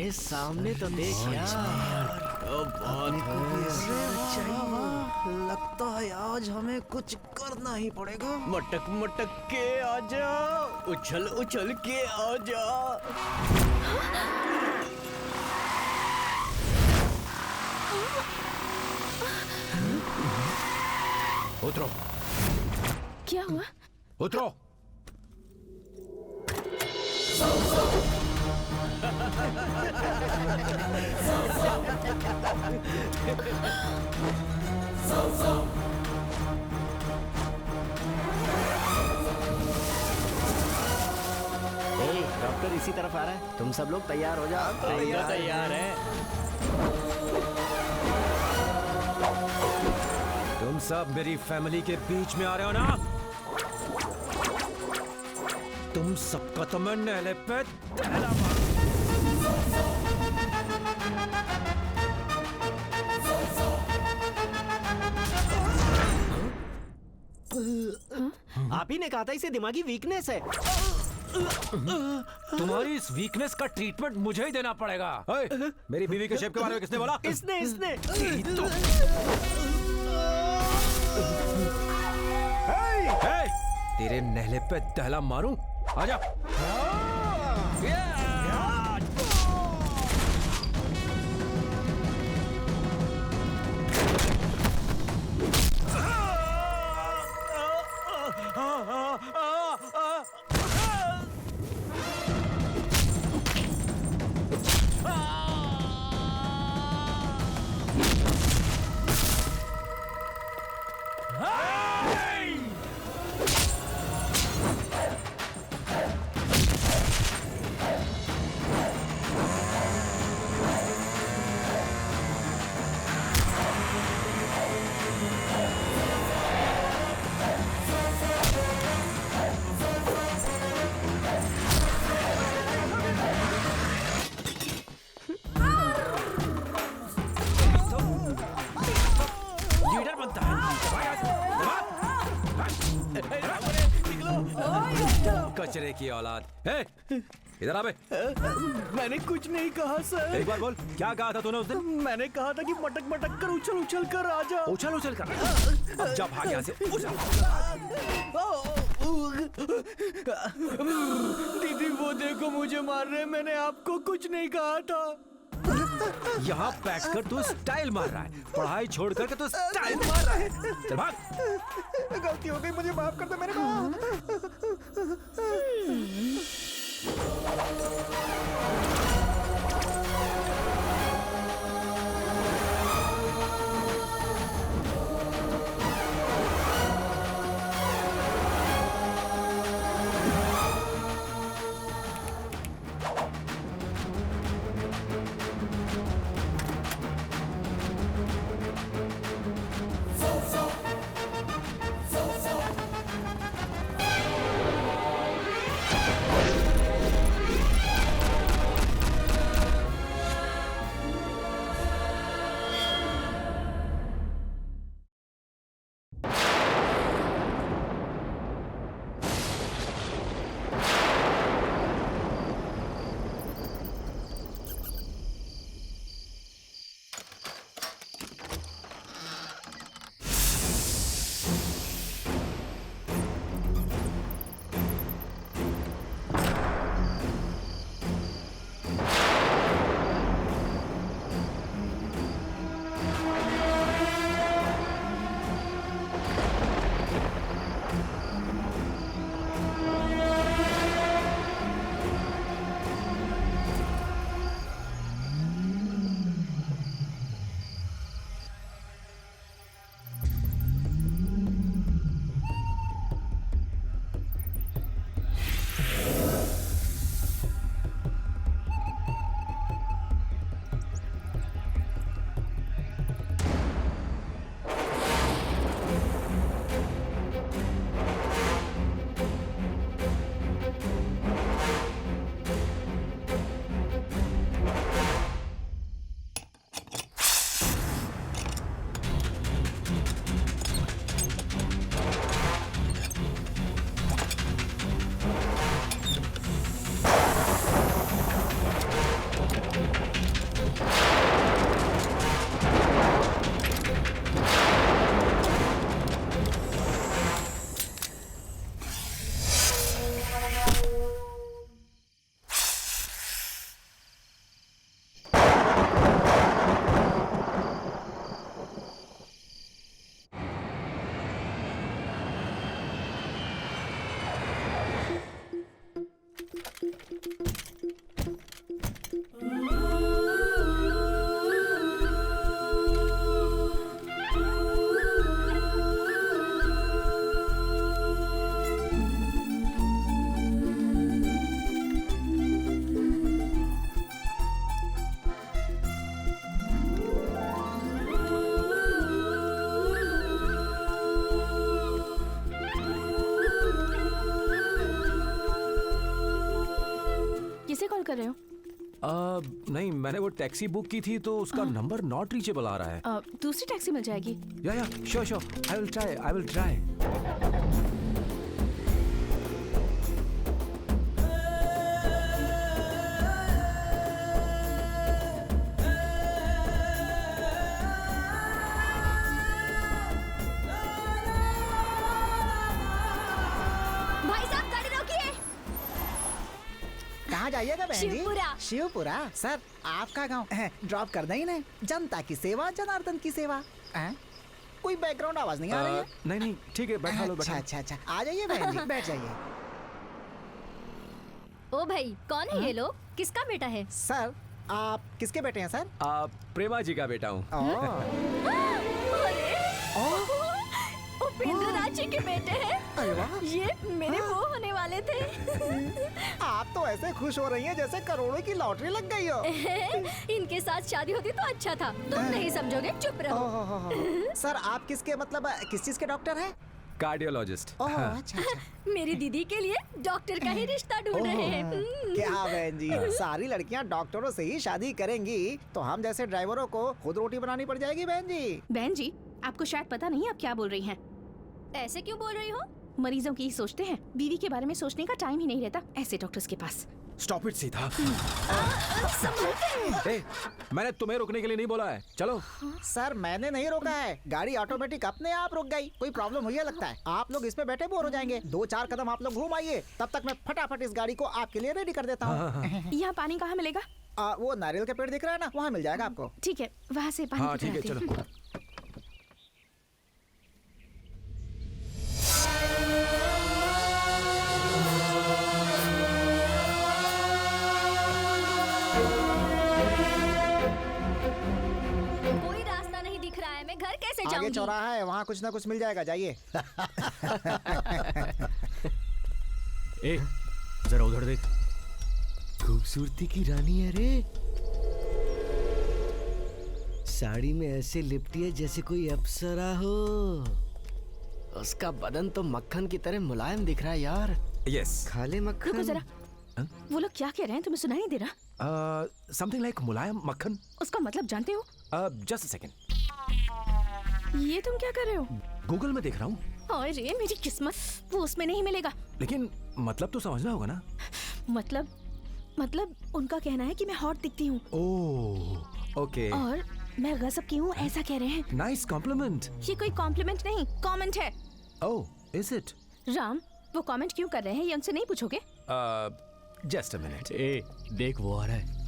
अरे सामने तो देख यार। लगता है आज हमें कुछ करना ही पड़ेगा। मटक मटक के आजा, उछल उछल के आजा। उतरो। क्या हुआ? उतरो। डॉक्टर इसी तरफ आ रहा है, तुम सब लोग तैयार हो जाओ। तैयार है। तुम सब मेरी फैमिली के बीच में आ रहे हो ना? तुम सबका तो मैं नेले पे दहला मारूं। आप ही ने कहा था इसे दिमागी वीकनेस है। तुम्हारी इस वीकनेस का ट्रीटमेंट मुझे ही देना पड़ेगा। मेरी बीवी के शेप के बारे में किसने बोला? इसने तेरे नहले पे दहला मारूं? आजा। कचरे की औलाद। इधर आ बे। मैंने कुछ नहीं कहा सर। एक बार बोल, क्या कहा था तूने उस दिन? मैंने कहा था कि मटक मटक कर उछल उछल कर आजा। उछल उछल कर। अब जा भाग यहाँ से। दीदी वो देखो मुझे मार रहे, मैंने आपको कुछ नहीं कहा था। यहाँ बैठकर तू स्टाइल मार रहा है, पढ़ाई छोड़ करके तू स्टाइल मार रहा है। चल भाग। गलती हो गई, मुझे माफ कर दो मेरे को। किसे कॉल कर रहे हो? नहीं, मैंने वो टैक्सी बुक की थी तो उसका नंबर नॉट रीचेबल आ रहा है। दूसरी टैक्सी मिल जाएगी। या श्योर, आई विल ट्राई। भाई साहब गाड़ी रोकिए। कहाँ जाइएगा बहन जी? शिवपुरा। शिवपुरा? सर आपका गांव ड्रॉप कर दें ना। जनता की सेवा जनार्दन की सेवा। कोई बैकग्राउंड आवाज नहीं आ रही है? नहीं, ठीक है, बैठा लो। अच्छा, आ जाइए बहन जी, बैठ जाइए। ओ भाई, कौन है ये लोग? किसका बेटा है? सर आप किसके बेटे हैं सर? प्रेमा जी का बेटा हूँ। उपेंद्र नाथ जी के बेटे हैं। अरे वाह, ये मेरे वो होने वाले थे। आप तो ऐसे खुश हो रही हैं जैसे करोड़ों की लॉटरी लग गई हो। इनके साथ शादी होती तो अच्छा था। तुम नहीं समझोगे, चुप रहो। सर आप किसके मतलब किस चीज के डॉक्टर हैं? कार्डियोलॉजिस्ट। अच्छा। मेरी दीदी के लिए डॉक्टर का ही रिश्ता ढूंढ रहे हैं। क्या बहन जी, सारी लड़कियां डॉक्टरों से ही शादी करेंगी तो हम जैसे ड्राइवरों को खुद रोटी बनानी पड़ जाएगी बहन जी। बहन जी, आपको शायद पता नहीं आप क्या बोल रही हैं। ऐसे क्यों बोल रही हो? मरीजों की ही सोचते हैं, बीवी के बारे में सोचने का टाइम ही नहीं रहता ऐसे डॉक्टर्स के पास। Stop it Sita. मैंने तुम्हें रोकने के लिए नहीं बोला है, चलो। सर मैंने नहीं रोका है, गाड़ी ऑटोमेटिक अपने आप रुक गई। कोई प्रॉब्लम हुई है लगता है। आप लोग इसमें बैठे बोर हो जाएंगे। 2-4 कदम आप लोग घूम आइए, तब तक मैं फटाफट इस गाड़ी को आपके लिए रेडी कर देता हूँ। यहाँ पानी कहाँ मिलेगा? वो नारियल का पेड़ दिख रहा है ना, वहाँ मिल जाएगा आपको। ठीक है, वहाँ से पानी हाँ ठीक है, पिलाते हैं। चलो। कोई रास्ता नहीं दिख रहा है, मैं घर कैसे आगे जाऊंगी? चौराहा है, वहाँ कुछ ना कुछ मिल जाएगा, जाइए। ए, जरा उधर देख। खूबसूरती की रानी है रे। साड़ी में ऐसे लिपटी है जैसे कोई अप्सरा हो। उसका बदन तो मक्खन की तरह मुलायम दिख रहा है यार। यस। खाले रुको मक्खन। जरा, वो लोग क्या कह रहे हैं? तुम्हें सुनाई नहीं दे रहा? समथिंग लाइक मुलायम मक्खन। उसका मतलब जानते हो? जस्ट अ सेकंड, ये तुम क्या कर रहे हो? गूगल में देख रहा हूँ। अरे मेरी किस्मत, वो उसमें नहीं मिलेगा। लेकिन मतलब तो समझना होगा ना। मतलब उनका कहना है कि मैं हॉट दिखती हूँ ओह ओके, और मैं गजब की हूँ, ऐसा कह रहे हैं। Nice compliment. ये कोई कॉम्प्लीमेंट नहीं, कमेंट है। Oh is it? राम, वो कमेंट क्यों कर रहे हैं ये उनसे नहीं पूछोगे? Just a minute. ए, देख वो आ रहा है।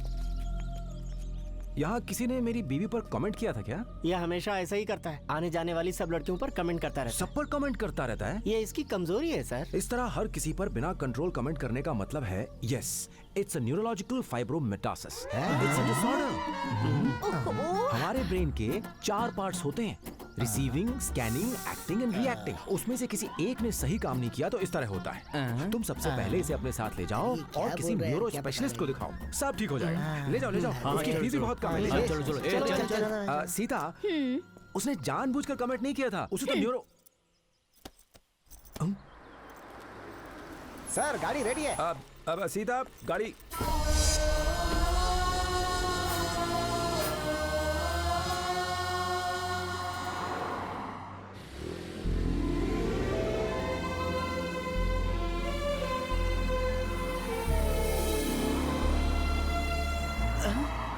यहाँ किसी ने मेरी बीवी पर कमेंट किया था क्या? ये हमेशा ऐसा ही करता है, आने जाने वाली सब लड़कियों पर कमेंट करता रहता सब पर कमेंट करता रहता है। है। ये इसकी कमजोरी है सर। इस तरह हर किसी पर बिना कंट्रोल कमेंट करने का मतलब है yes, it's a neurological fibromatosis. It's a disorder. हमारे ब्रेन के 4 पार्ट्स होते हैं, receiving, scanning, acting and reacting. उसमें से किसी एक ने सही काम नहीं किया तो इस तरह होता है। तुम सबसे पहले इसे अपने साथ ले जाओ और किसी न्यूरो स्पेशलिस्ट को दिखाओ, सब ठीक हो जाएगा। ले जाओ, उसकी फीस भी बहुत कम है। चलो। सीता, उसने जानबूझकर कमेंट नहीं किया था, उसे तो न्यूरो। सर गाड़ी रेडी है। अब सीता, गाड़ी।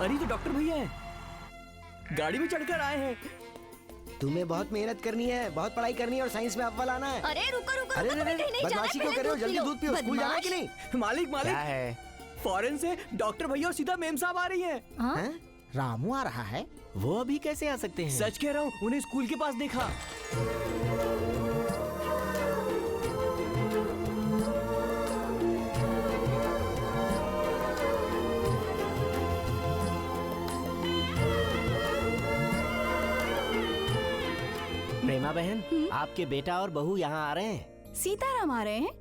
अरे तो डॉक्टर भैया हैं, गाड़ी में चढ़कर आए हैं। तुम्हें बहुत मेहनत करनी है, बहुत पढ़ाई करनी है और साइंस में अव्वल आना है। अरे रुको, अरे तुम्हें कहीं नहीं जाना है, बदमाशी क्यों पहले कर रहे हो? दूध जल्दी पी लो। दूध पियो, स्कूल जाना है कि बदमाश। नहीं? मालिक क्या है? फॉरेन से डॉक्टर भैया और सीधा मेम साहब आ रही हैं। हाँ? रामू आ रहा है। वो अभी कैसे आ सकते हैं? सच कह रहा हूँ, उन्हें स्कूल के पास देखा। प्रेमा बहन, आपके बेटा और बहू यहाँ आ रहे हैं। सीताराम आ रहे हैं?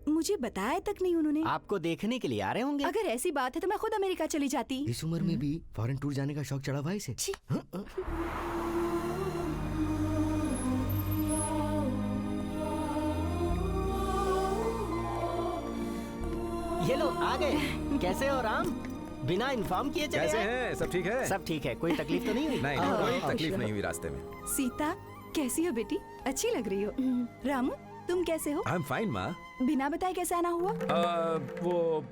मुझे बताया तक नहीं उन्होंने। आपको देखने के लिए आ रहे होंगे। अगर ऐसी बात है तो मैं खुद अमेरिका चली जाती। इस उम्र में भी फॉरेन टूर जाने का शौक चढ़ा भाई से। छी। ये लो आ गए। कैसे हो राम? बिना इन्फॉर्म किए चले कैसे आए? हैं? सब ठीक है? सब ठीक है, कोई तकलीफ तो नहीं हुई? नहीं, कोई तकलीफ नहीं हुई रास्ते में। सीता कैसी हो बेटी? अच्छी लग रही हो। रामू तुम कैसे हो? आई एम फाइन माँ। बिना बताए कैसे आना हुआ? वो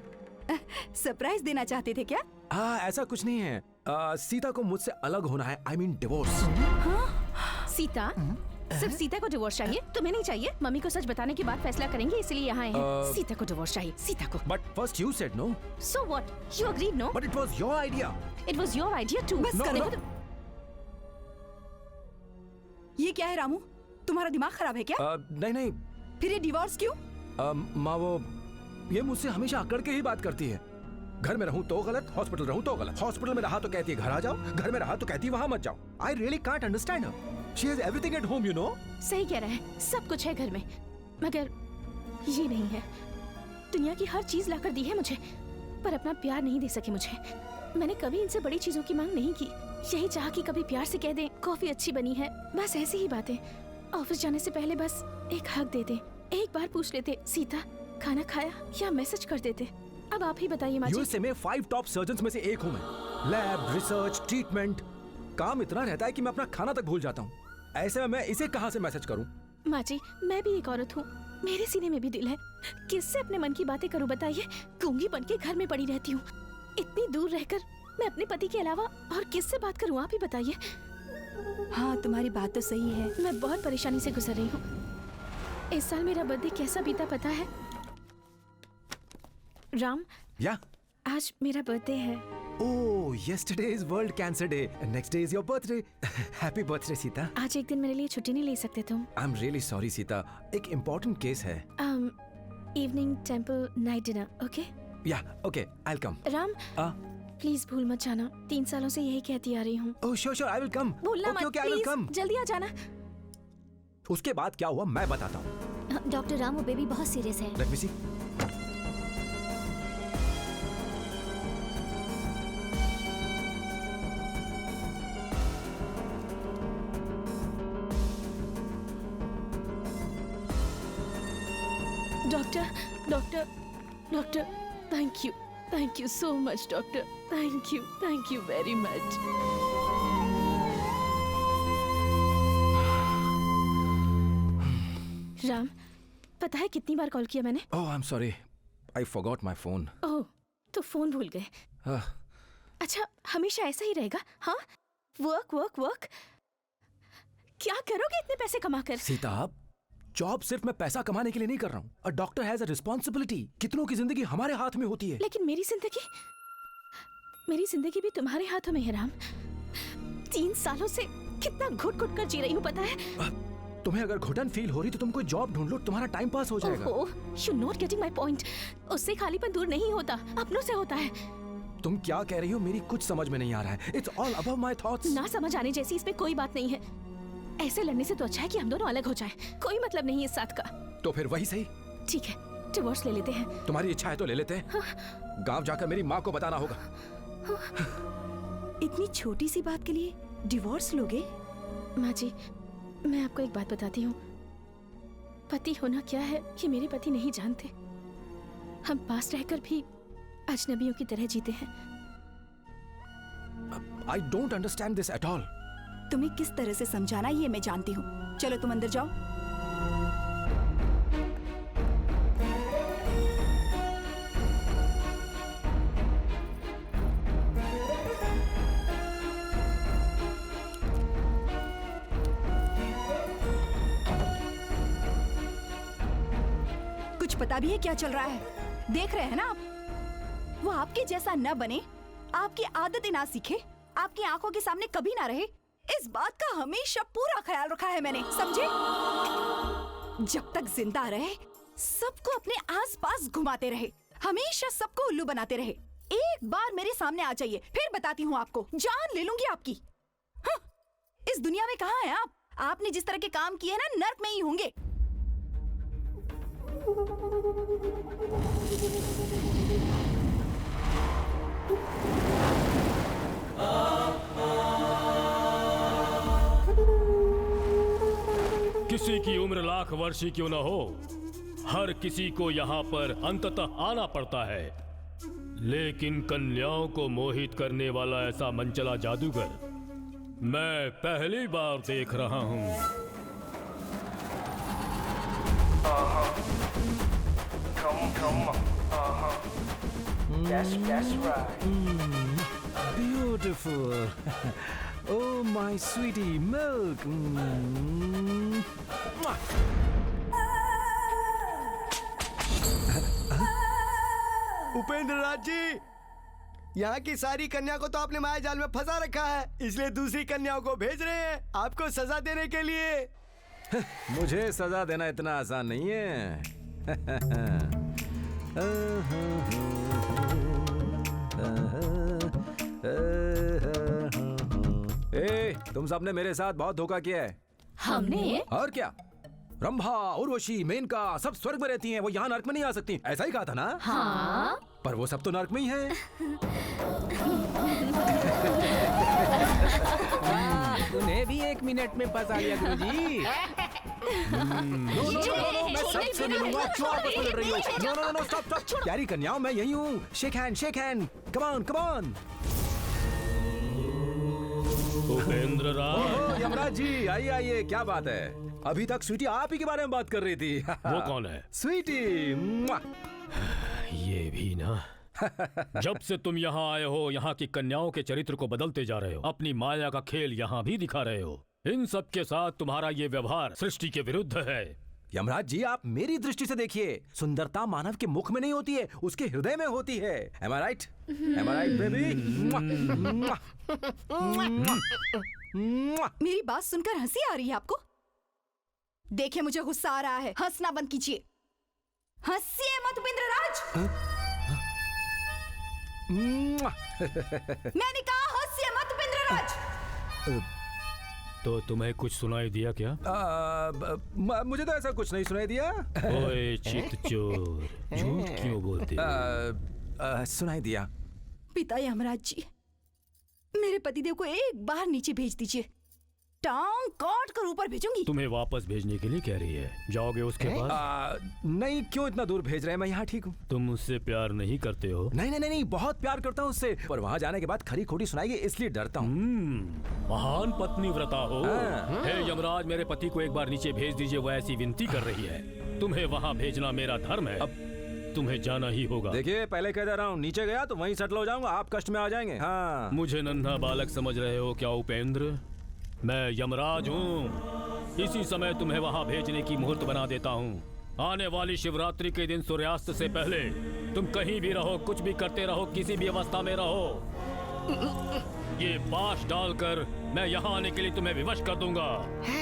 सरप्राइज देना चाहते थे क्या? ऐसा कुछ नहीं है। सीता को मुझसे अलग होना है, आई मीन डिवोर्स। सीता, सिर्फ सीता को डिवोर्स चाहिए, तुम्हें नहीं चाहिए? मम्मी को सच बताने के बाद फैसला करेंगे, इसलिए यहाँ आए हैं। सीता को डिवोर्स चाहिए, सीता को। But first you said no. So what? You agreed, no? But it was your idea. It was your idea too. बस No, करो। no. ये क्या है रामू? तुम्हारा दिमाग खराब है क्या? नहीं नहीं फिर ये डिवोर्स क्यों? माँ, वो ये मुझसे हमेशा अकड़ के ही बात करती है। घर में रहूं तो गलत, हॉस्पिटल रहूं तो गलत। हॉस्पिटल में रहा तो कहती है घर आ जाओ, घर में रहा तो कहती है वहां मत जाओ। I really can't understand her. She has everything at home, you know. सही कह रहा है, सब कुछ है घर में, मगर ये नहीं है। दुनिया की हर चीज लाकर दी है मुझे, पर अपना प्यार नहीं दे सके मुझे। मैंने कभी इनसे बड़ी चीजों की मांग नहीं की। यही चाहा कि कभी प्यार से कह दें कॉफी अच्छी बनी है, बस ऐसी ही बातें। ऑफिस जाने से पहले बस एक हक दे दें, एक बार पूछ लेते सीता खाना खाया, या मैसेज कर देते। अब आप ही बताइए माँ जी। यूएसए में 5 टॉप सर्जन्स में से एक हूं मैं। लैब, रिसर्च, ट्रीटमेंट, काम इतना रहता है कि मैं अपना खाना तक भूल जाता हूँ। ऐसे में मैं इसे कहाँ से मैसेज करूँ? माँ जी, मैं भी एक औरत हूँ, मेरे सीने में भी दिल है। किससे अपने मन की बातें करूँ बताइए? गूंगी बन के घर में पड़ी रहती हूँ। इतनी दूर रहकर मैं अपने पति के अलावा और किससे बात करूँ, आप ही बताइए। हाँ तुम्हारी बात तो सही है। मैं बहुत परेशानी से गुजर रही हूँ। इस साल मेरा बर्थडे कैसा बीता पता है? राम, या आज मेरा बर्थडे है। ओह, yesterday is World Cancer Day and next day is your birthday. Happy birthday Sita. आज एक दिन मेरे लिए छुट्टी नहीं ले सकते तुम? I'm really sorry सीता, एक important case है। Evening temple night dinner, okay? या okay, I'll come। Ram, please भूल मत जाना। 3 सालों से यही कहती आ रही हूँ। Oh sure, I will come। भूलना Okay, मत okay, I will please, come। जल्दी आ जाना। उसके बाद क्या हुआ मैं बताता हूँ। डॉक्टर राम, वो बेबी बहुत सीरियस है। Let me see। Doctor, thank you so much doctor, thank you very much. Ram, पता है कितनी बार कॉल किया मैंने? Oh, I'm sorry, I forgot my phone। ओह, तो फोन भूल गए। अच्छा, हमेशा ऐसा ही रहेगा? हाँ, वर्क। क्या करोगे इतने पैसे कमाकर? सीता, जॉब सिर्फ मैं पैसा कमाने के लिए नहीं कर रहा हूँ। A doctor has a responsibility. कितनों की जिंदगी हमारे हाथ में होती है। लेकिन मेरी जिंदगी भी तुम्हारे हाथों में है राम। 3 सालों से कितना घुट कर जी रही हूँ पता है? तुम्हें अगर घुटन फील हो रही तो तुम कोई जॉब ढूंढ लो, तुम्हारा टाइम पास हो जाएगा। You not getting my point. उससे खालीपन दूर नहीं होता, अपनों से होता है। तुम क्या कह रही हो? मेरी कुछ समझ में नहीं आ रहा है। It's all above my thoughts. ना समझ आने जैसी इसमें कोई बात नहीं है। ऐसे लड़ने से तो अच्छा है कि हम दोनों अलग हो जाएं। कोई मतलब नहीं इस साथ का। तो फिर वही सही। ठीक है, डिवोर्स ले लेते हैं। तुम्हारी इच्छा है तो ले लेते हैं। गांव जाकर मेरी माँ को बताना होगा। इतनी छोटी सी बात के लिए डिवोर्स लोगे? माँ जी, मैं आपको एक बात बताती हूँ। पति होना क्या है ये मेरे पति नहीं जानते। हम पास रहकर भी अजनबियों की तरह जीते हैं। I don't understand this at all. तुम्हें किस तरह से समझाना ये मैं जानती हूँ। चलो तुम अंदर जाओ। कुछ पता भी है क्या चल रहा है? देख रहे हैं ना आप? वो आपके जैसा न बने, आपकी आदतें ना सीखे, आपकी आंखों के सामने कभी ना रहे, इस बात का हमेशा पूरा ख्याल रखा है मैंने, समझे? जब तक जिंदा रहे सबको अपने आसपास घुमाते रहे, हमेशा सबको उल्लू बनाते रहे। एक बार मेरे सामने आ जाइए, फिर बताती हूँ आपको, जान ले लूंगी आपकी। हाँ, इस दुनिया में कहाँ हैं आप? आपने जिस तरह के काम किए ना, नर्क में ही होंगे। किसी की उम्र लाख वर्ष ही क्यों न हो, हर किसी को यहाँ पर अंततः आना पड़ता है, लेकिन कन्याओं को मोहित करने वाला ऐसा मनचला जादूगर मैं पहली बार देख रहा हूँ। That's right. Beautiful. Oh, my sweetie milk. Upendra Raj ji, यहाँ की सारी कन्या को तो आपने माया जाल में फंसा रखा है, इसलिए दूसरी कन्याओं को भेज रहे हैं आपको सजा देने के लिए। मुझे सजा देना इतना आसान नहीं है। ए, तुम सबने मेरे साथ बहुत धोखा किया है। हमने? और क्या, रंभा, उर्वशी, मेनका सब स्वर्ग में रहती हैं, वो यहाँ नर्क में नहीं आ सकती। ऐसा ही कहा था ना? हाँ। पर वो सब तो नर्क में ही है। उन्हें भी 1 मिनट में फंसा लिया गुरुजी। मैं सबसे मिलूंगा। क्यों आपस में लड़ रही हो? No, stop. प्यारी कन्याओं, मैं यही हूँ। Shake hand. Come on. Upendra Raj. Yamraj ji, आइए, क्या बात है? अभी तक स्वीटी आप ही के बारे में बात कर रही थी। वो कौन है? स्वीटी। ये भी ना। जब से तुम यहाँ आए हो, यहाँ की कन्याओं के चरित्र को बदलते जा रहे हो, अपनी माया का खेल यहाँ भी दिखा रहे हो। इन सब के साथ तुम्हारा ये व्यवहार सृष्टि के विरुद्ध है। यमराज जी, आप मेरी दृष्टि से देखिए, सुंदरता मानव के मुख में नहीं होती है, उसके हृदय में होती है। Am I right? बेबी? मेरी बात सुनकर हंसी आ रही है आपको? देखिए, मुझे गुस्सा आ रहा है। हंसना बंद कीजिए। हंसिए मत उपेंद्र राज। मैंने कहा हंसिए मत उपेंद्र राज। तो तुम्हें कुछ सुनाई दिया क्या? मुझे तो ऐसा कुछ नहीं सुनाई दिया। ओए चितचोर, झूठ क्यों बोलते? सुनाई दिया। पिता यमराज जी, मेरे पतिदेव को एक बार नीचे भेज दीजिए, टांग काट कर ऊपर भेजूंगी। तुम्हें वापस भेजने के लिए कह रही है, जाओगे उसके पास? नहीं, क्यों इतना दूर भेज रहे हैं? मैं यहाँ ठीक हूँ। तुम उससे प्यार नहीं करते हो? नहीं, बहुत प्यार करता हूँ उससे, पर वहाँ जाने के बाद खरी खोटी सुनाएगी, इसलिए डरता हूँ। महान पत्नी व्रता हो। हे यमराज, मेरे पति को एक बार नीचे भेज दीजिए, वो ऐसी विनती कर रही है। तुम्हें वहाँ भेजना मेरा धर्म है। अब तुम्हें जाना ही होगा। देखिए, पहले कह दे रहा हूँ, नीचे गया तो वहीं सेटल हो जाऊंगा, आप कष्ट में आ जाएंगे। हाँ। मुझे नन्हा बालक समझ रहे हो क्या उपेंद्र? मैं यमराज हूँ। इसी समय तुम्हें वहाँ भेजने की मुहूर्त बना देता हूँ। आने वाली शिवरात्रि के दिन सूर्यास्त से पहले तुम कहीं भी रहो, कुछ भी करते रहो, किसी भी अवस्था में रहो, ये पाश डालकर मैं यहाँ आने के लिए तुम्हें विवश कर दूंगा।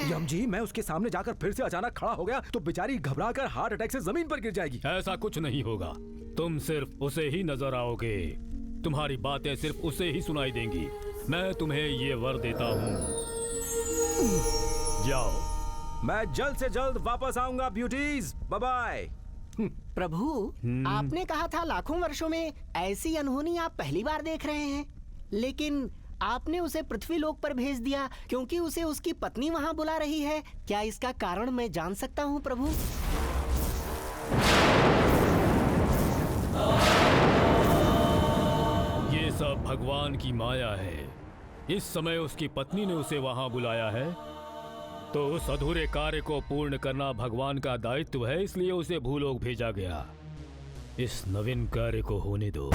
यम जी, मैं उसके सामने जाकर फिर से अचानक खड़ा हो गया तो बेचारी घबराकर हार्ट अटैक से जमीन पर गिर जाएगी। ऐसा कुछ नहीं होगा, तुम सिर्फ उसे ही नजर आओगे, तुम्हारी बातें सिर्फ उसे ही सुनाई देंगी। मैं तुम्हें ये वर देता हूँ, जाओ। मैं जल्द से जल्द वापस आऊंगा ब्यूटीज। Bye bye. प्रभु, आपने कहा था लाखों वर्षों में ऐसी अनहोनी आप पहली बार देख रहे हैं, लेकिन आपने उसे पृथ्वी लोक पर भेज दिया क्योंकि उसे उसकी पत्नी वहां बुला रही है। क्या इसका कारण मैं जान सकता हूं प्रभु? ये सब भगवान की माया है। इस समय उसकी पत्नी ने उसे वहां बुलाया है, तो उस अधूरे कार्य को पूर्ण करना भगवान का दायित्व है, इसलिए उसे भूलोक भेजा गया। इस नवीन कार्य को होने दो।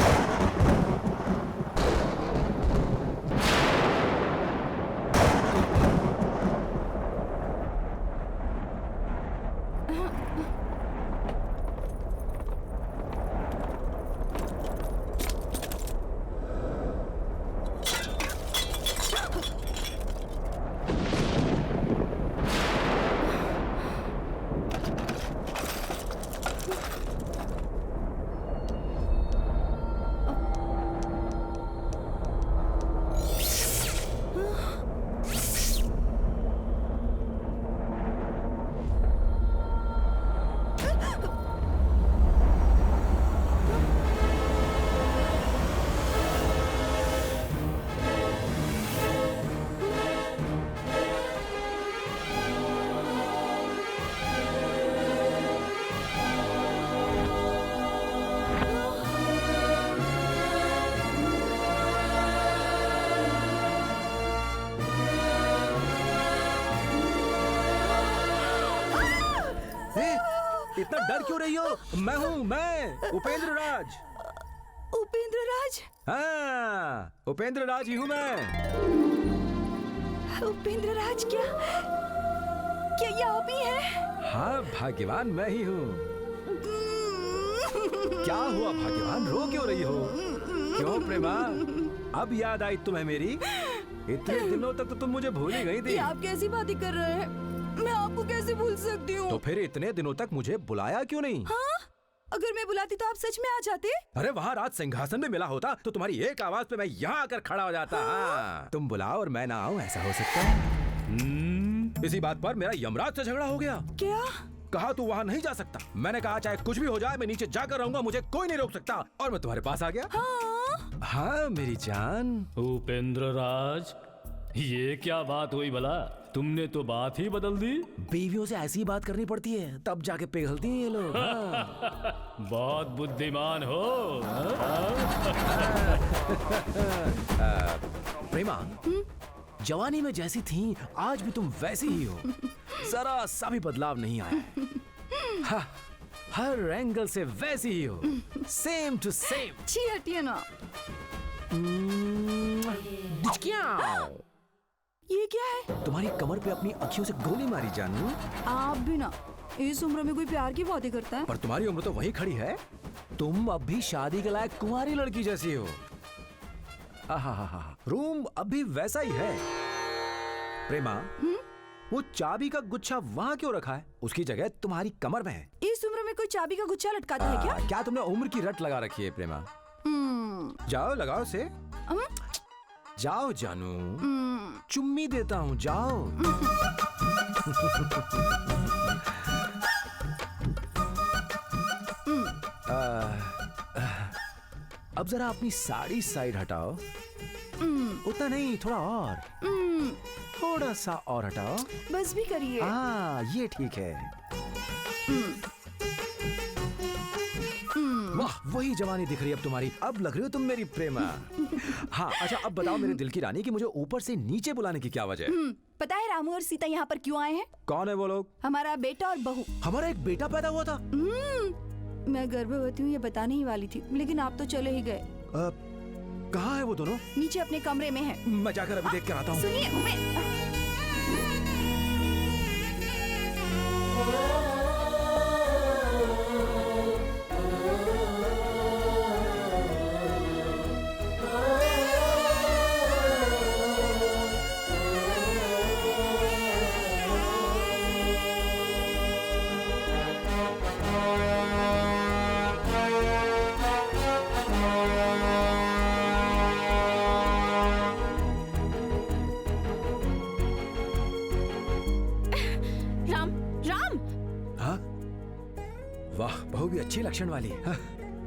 डर क्यों रही हो? मैं हूँ, मैं उपेंद्र राज। उपेंद्र राज? हाँ, उपेंद्र राज ही हूँ मैं। उपेंद्र राज? क्या ये आप ही हैं? हाँ भाग्यवान, मैं ही हूँ। क्या हुआ भाग्यवान, रो क्यों रही हो? क्यों प्रेमा, अब याद आई तुम्हें मेरी? इतने दिनों तक तो तुम मुझे भूल ही गई थी। ये आप कैसी बातें कर रहे हैं? मैं आपको कैसे भूल सकती हूँ? तो फिर इतने दिनों तक मुझे बुलाया क्यों नहीं? हाँ? अगर मैं बुलाती तो आप सच में आ जाते? अरे वहाँ राज सिंहासन में मिला होता तो तुम्हारी एक आवाज पे मैं यहाँ आकर खड़ा हो जाता। हाँ। तुम बुलाओ और मैं ना आऊँ, ऐसा हो सकता है? इसी बात पर मेरा यमराज से झगड़ा हो गया। क्या? कहा तू वहाँ नहीं जा सकता। मैंने कहा चाहे कुछ भी हो जाए मैं नीचे जाकर रहूंगा, मुझे कोई नहीं रोक सकता, और मैं तुम्हारे पास आ गया। हाँ मेरी जान। उपेंद्र राज, ये क्या बात हुई भला? तुमने तो बात ही बदल दी। बीवियों से ऐसी बात करनी पड़ती है, तब जाके पिघलती हैं ये लोग। हाँ। बहुत बुद्धिमान हो। प्रेमा, जवानी में जैसी थी आज भी तुम वैसी ही हो, जरा सा भी बदलाव नहीं आया। हाँ, हर एंगल से वैसी ही हो, सेम टू सेम। छी हटिए ना। ये क्या है? तुम्हारी कमर पे अपनी अखियों से गोली मारी जानू। आप भी ना, इस उम्र में कोई प्यार की बातें करता है? पर तुम्हारी उम्र तो वही खड़ी है, तुम अब भी शादी के लायक कुंवारी लड़की जैसी हो। रूम अभी वैसा ही है। प्रेमा, वो चाबी का गुच्छा वहाँ क्यों रखा है? उसकी जगह तुम्हारी कमर में है। इस उम्र में कोई चाबी का गुच्छा लटकाता है क्या? क्या तुमने उम्र की रट लगा रखी है प्रेमा? जाओ लगाओ से। जाओ जानू, चुम्मी देता हूँ, जाओ। अब जरा अपनी साड़ी साइड हटाओ। उतना नहीं, थोड़ा और, थोड़ा सा और हटाओ। बस भी करिए। हाँ ये ठीक है। वाह, वही जवानी दिख रही है अब तुम्हारी। अब लग रही हो तुम मेरी प्रेमा। हाँ अच्छा, अब बताओ मेरे दिल की रानी कि मुझे ऊपर से नीचे बुलाने की क्या वजह है? पता है रामू और सीता यहाँ पर क्यों आए हैं? कौन है वो लोग? हमारा बेटा और बहू। हमारा एक बेटा पैदा हुआ था। मैं गर्भवती हूँ ये बताने ही वाली थी, लेकिन आप तो चले ही गए। कहाँ है वो दोनों? नीचे अपने कमरे में है। मैं जाकर अभी देख कर आता हूँ। सुनिए, बहू भी अच्छी लक्षण वाली है।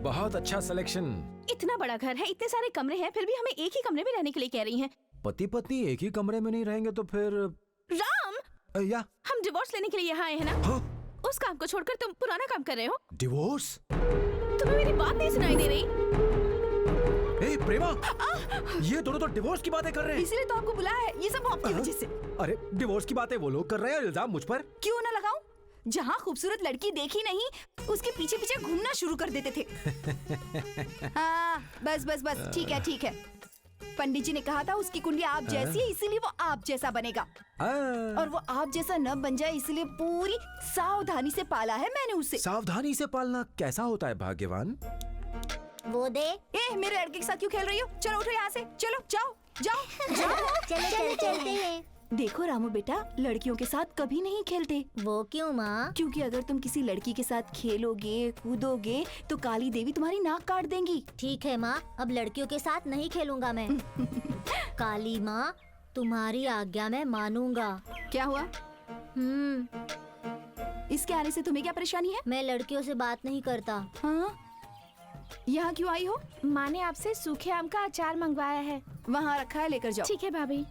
बहुत अच्छा सिलेक्शन। इतना बड़ा घर है, इतने सारे कमरे हैं, फिर भी हमें एक ही कमरे में रहने के लिए कह रही हैं। पति पत्नी एक ही कमरे में नहीं रहेंगे तो फिर? राम, या हम डिवोर्स लेने के लिए यहाँ आए हैं ना? हाँ? उस काम को छोड़कर तुम पुराना काम कर रहे हो। डिवोर्स? तुम्हें मेरी बात नहीं सुनाई दे रही? ए प्रेमा, ये दोनों तो डिवोर्स की बातें कर रहे हैं। इसलिए तो आपको बुलाया है, ये सब आपकी वजह से। अरे डिवोर्स की बातें वो लोग कर रहे हैं, इल्जाम मुझ पर। क्यों ना लगाऊं? जहाँ खूबसूरत लड़की देखी नहीं, उसके पीछे पीछे घूमना शुरू कर देते थे। हाँ, बस बस बस, ठीक है ठीक है। पंडित जी ने कहा था उसकी कुंडली आप जैसी है, इसीलिए वो आप जैसा बनेगा। और वो आप जैसा न बन जाए, इसलिए पूरी सावधानी से पाला है मैंने उसे। सावधानी से पालना कैसा होता है भाग्यवान? वो दे। मेरे लड़के के साथ क्यों खेल रही हो? चलो उठो यहाँ से, चलो जाओ जाओ जाओ। चलो चलते हैं। देखो रामू बेटा, लड़कियों के साथ कभी नहीं खेलते। वो क्यों माँ? क्योंकि अगर तुम किसी लड़की के साथ खेलोगे कूदोगे तो काली देवी तुम्हारी नाक काट देंगी। ठीक है माँ, अब लड़कियों के साथ नहीं खेलूंगा मैं। काली माँ, तुम्हारी आज्ञा मैं मानूंगा। क्या हुआ? इसके आने से तुम्हें क्या परेशानी है? मैं लड़कियों से बात नहीं करता। हाँ? यहाँ क्यों आई हो? माँ ने आपसे सूखे आम का अचार मंगवाया है। वहाँ रखा है, लेकर जाओ। ठीक है भाभी।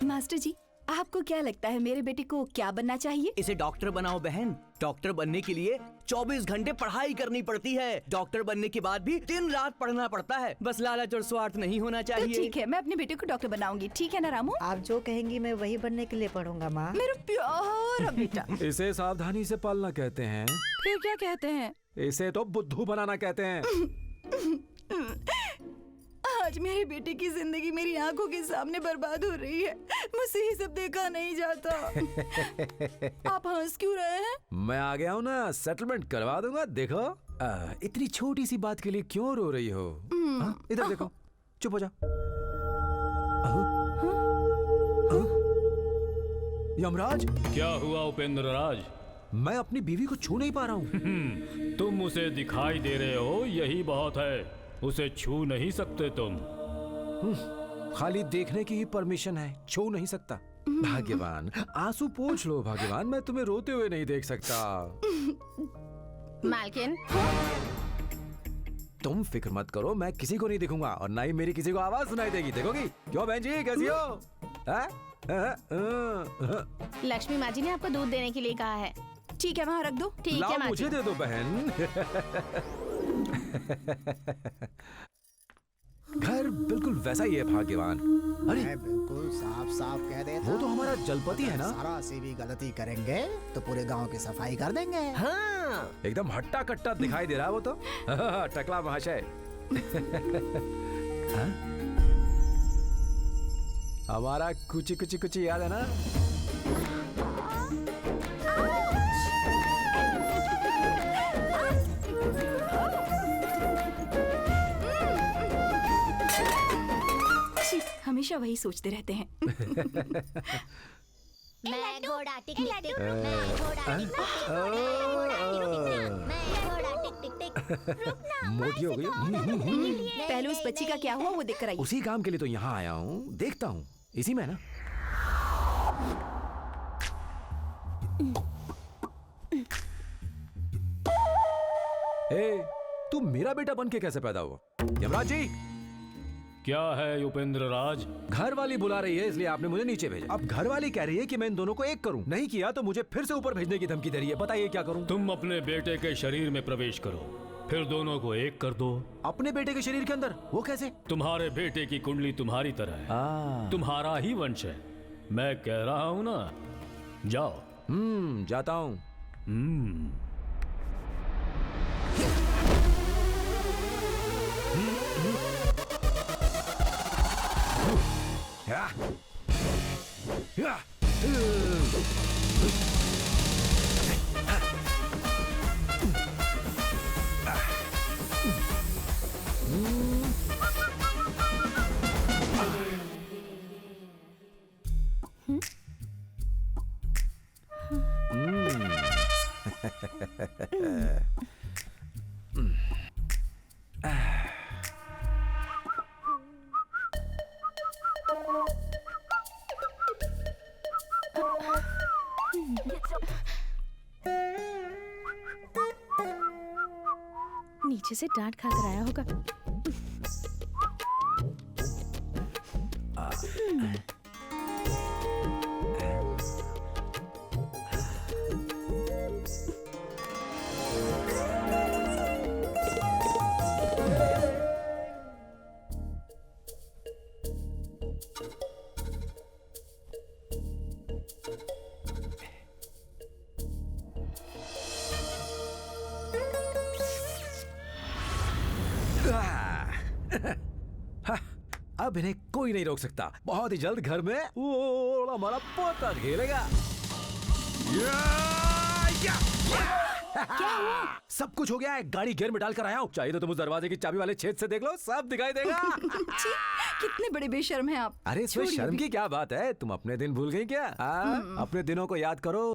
मास्टर जी, आपको क्या लगता है मेरे बेटे को क्या बनना चाहिए? इसे डॉक्टर बनाओ बहन। डॉक्टर बनने के लिए 24 घंटे पढ़ाई करनी पड़ती है। डॉक्टर बनने के बाद भी दिन रात पढ़ना पड़ता है। बस लालच और स्वार्थ नहीं होना तो चाहिए। ठीक है, मैं अपने बेटे को डॉक्टर बनाऊंगी, ठीक है ना रामू? आप जो कहेंगी मैं वही बनने के लिए पढ़ूंगा माँ। मेरा प्यारा बेटा। इसे सावधानी से पालना कहते हैं। फिर क्या कहते हैं? इसे तो बुद्धू बनाना कहते हैं। आज मेरे बेटे की जिंदगी मेरी आंखों के सामने बर्बाद हो रही है। मुझसे ये सब देखा नहीं जाता। आप हंस क्यों रहे हैं? मैं आ गया हूँ ना, सेटलमेंट करवा दूंगा। देखो इतनी छोटी सी बात के लिए क्यों रो रही हो? इधर देखो, चुप हो जा। यमराज, क्या हुआ उपेंद्र राज? मैं अपनी बीवी को छू नहीं पा रहा हूँ। तुम उसे दिखाई दे रहे हो, यही बहुत है। उसे छू नहीं सकते तुम। खाली देखने की ही परमिशन है, छू नहीं सकता। भाग्यवान, आंसू पोंछ लो भाग्यवान, मैं तुम्हें रोते हुए नहीं देख सकता। मालकिन, तुम फिक्र मत करो, मैं किसी को नहीं दिखूंगा और ना ही मेरी किसी को आवाज सुनाई देगी। देखोगी? क्यों बहन जी, कैसी हो? लक्ष्मी माँ जी ने आपको दूध देने के लिए कहा है। ठीक है, वहाँ रख दो। ठीक है लाओ, माँ जी। मुझे दे दो बहन। घर बिल्कुल वैसा ही है भाग्यवान। अरे मैं बिल्कुल साफ साफ कह देता वो तो हमारा जलपति है ना। सारा से भी गलती करेंगे तो पूरे गांव की सफाई कर देंगे। हाँ। एकदम हट्टा कट्टा दिखाई दे रहा है वो तो। टकला महाशय। हाँ? हमारा कुची कुची कुची याद है ना? हमेशा वही सोचते रहते हैं। मैं घोड़ा टिक टिक टिक, मैं घोड़ा टिक टिक टिक, मैं घोड़ा टिक टिक टिक। मोटी हो गई। पहले उस बच्ची का क्या हुआ वो देख कर आइए। उसी काम के लिए तो यहाँ आया हूँ, देखता हूँ इसी में है ना। ए, तू मेरा बेटा बन के कैसे पैदा हुआ? यमराज जी, क्या है उपेंद्र राज? घर वाली बुला रही है इसलिए आपने मुझे नीचे भेजा। अब घर वाली कह रही है कि मैं इन दोनों को एक करूं। नहीं किया तो मुझे फिर से ऊपर भेजने की धमकी दे रही है। बताइए क्या करूं? तुम अपने बेटे के शरीर में प्रवेश करो, फिर दोनों को एक कर दो। अपने बेटे के शरीर के अंदर? वो कैसे? तुम्हारे बेटे की कुंडली तुम्हारी तरह है, तुम्हारा ही वंश है। मैं कह रहा हूँ ना, जाओ। जाता हूँ। या या नीचे से डांट खाकर आया होगा। अब इन्हें कोई नहीं रोक सकता। बहुत ही जल्द घर में वो हमारा पोता खेलेगा। क्या हुआ? सब कुछ हो गया है। गाड़ी गियर में डालकर आया हूँ। चाहिए तो तुम उस दरवाजे की चाबी वाले छेद से देख लो, सब दिखाई देगा। कितने बड़े बेशर्म हैं आप। अरे इसमें शर्म की क्या बात है? तुम अपने दिन भूल गई क्या? अपने दिनों को याद करो।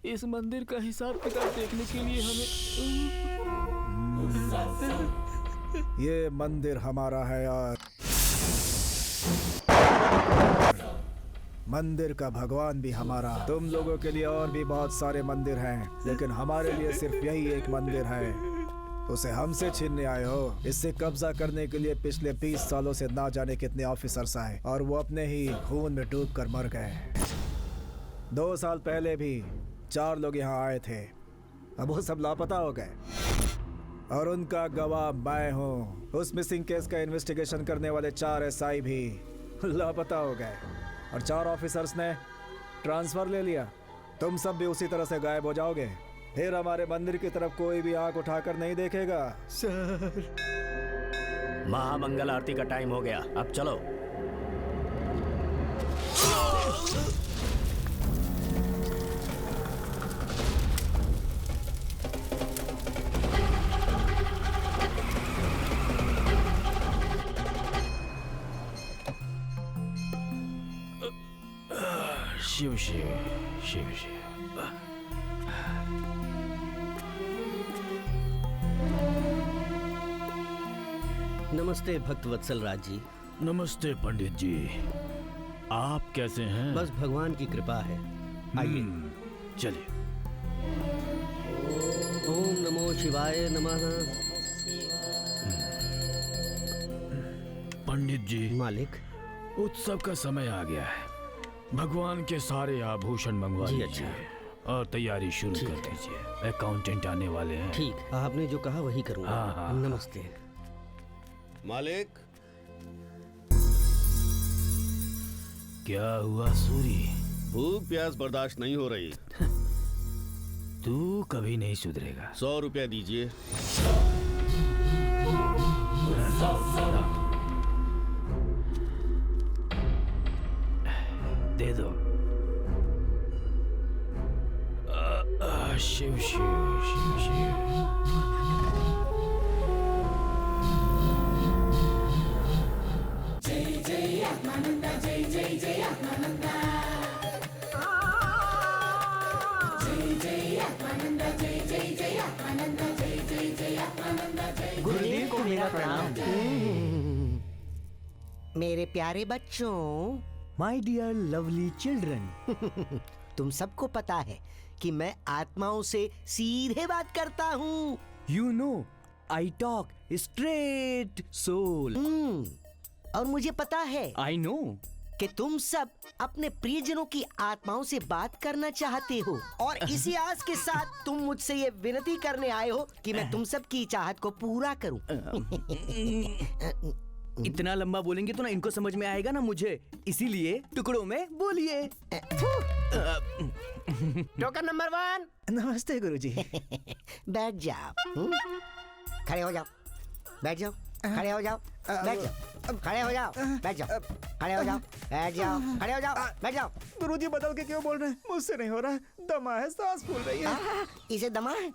इस मंदिर का हिसाब किताब देखने के लिए हमें ये मंदिर हमारा है और मंदिर का भगवान भी हमारा। तुम लोगों के लिए और भी बहुत सारे मंदिर हैं, लेकिन हमारे लिए सिर्फ यही एक मंदिर है। उसे हमसे छीनने आए हो। इससे कब्जा करने के लिए पिछले 20 सालों से ना जाने कितने ऑफिसर्स आए और वो अपने ही खून में डूब कर मर गए। 2 साल पहले भी 4 लोग यहाँ आए थे, अब वो सब लापता हो गए और उनका गवाह मैं हूँ। उस मिसिंग केस का इन्वेस्टिगेशन करने वाले 4 SI भी लापता हो गए और 4 ऑफिसर्स ने ट्रांसफर ले लिया। तुम सब भी उसी तरह से गायब हो जाओगे, फिर हमारे मंदिर की तरफ कोई भी आंख उठाकर नहीं देखेगा। सर, महामंगल आरती का टाइम हो गया, अब चलो। शिव शिव शिव शिव। नमस्ते भक्त वत्सल राज जी। नमस्ते पंडित जी, आप कैसे हैं? बस भगवान की कृपा है। आइए चलिए। ओम नमो शिवाय नमः। पंडित जी, मालिक, उत्सव का समय आ गया है। भगवान के सारे आभूषण मंगवा जी, लीजिए और तैयारी शुरू कर दीजिए। अकाउंटेंट आने वाले हैं। ठीक, आपने जो कहा वही करूंगा। हाँ। नमस्ते मालिक। क्या हुआ सूरी? भूख प्यास बर्दाश्त नहीं हो रही। तू कभी नहीं सुधरेगा। 100 रुपया दीजिए। दे दो। शिव शिव शिव शिव। जय जय आत्मानंद, जय जय जय आत्मानंद, जय जय आत्मानंद, जय जय जय आत्मानंद, जय जय जय आत्मानंद। गुरुदेव को मेरा प्रणाम। मेरे प्यारे बच्चों, माय डियर लवली चिल्ड्रन, तुम सबको पता है कि मैं आत्माओं से सीधे बात करता हूँ। You know I talk straight soul. और मुझे पता है आई नो कि तुम सब अपने प्रियजनों की आत्माओं से बात करना चाहते हो और इसी आस के साथ तुम मुझसे ये विनती करने आए हो कि मैं तुम सब की चाहत को पूरा करूं। इतना लंबा बोलेंगे तो ना इनको समझ में आएगा ना मुझे, इसीलिए टुकड़ों में बोलिए। Token number 1। नमस्ते गुरुजी। बैठ जाओ। खड़े हो जाओ, बैठ जाओ, खड़े हो जाओ, बैठ जाओ, खड़े हो जाओ, बैठ जाओ, खड़े हो जाओ, बैठ जाओ, खड़े हो जाओ, बैठ जाओ। गुरुजी बदल के क्यों बोल रहे हैं? मुझसे नहीं हो रहा, दमा है, सांस फूल रही है। इसे दमा है?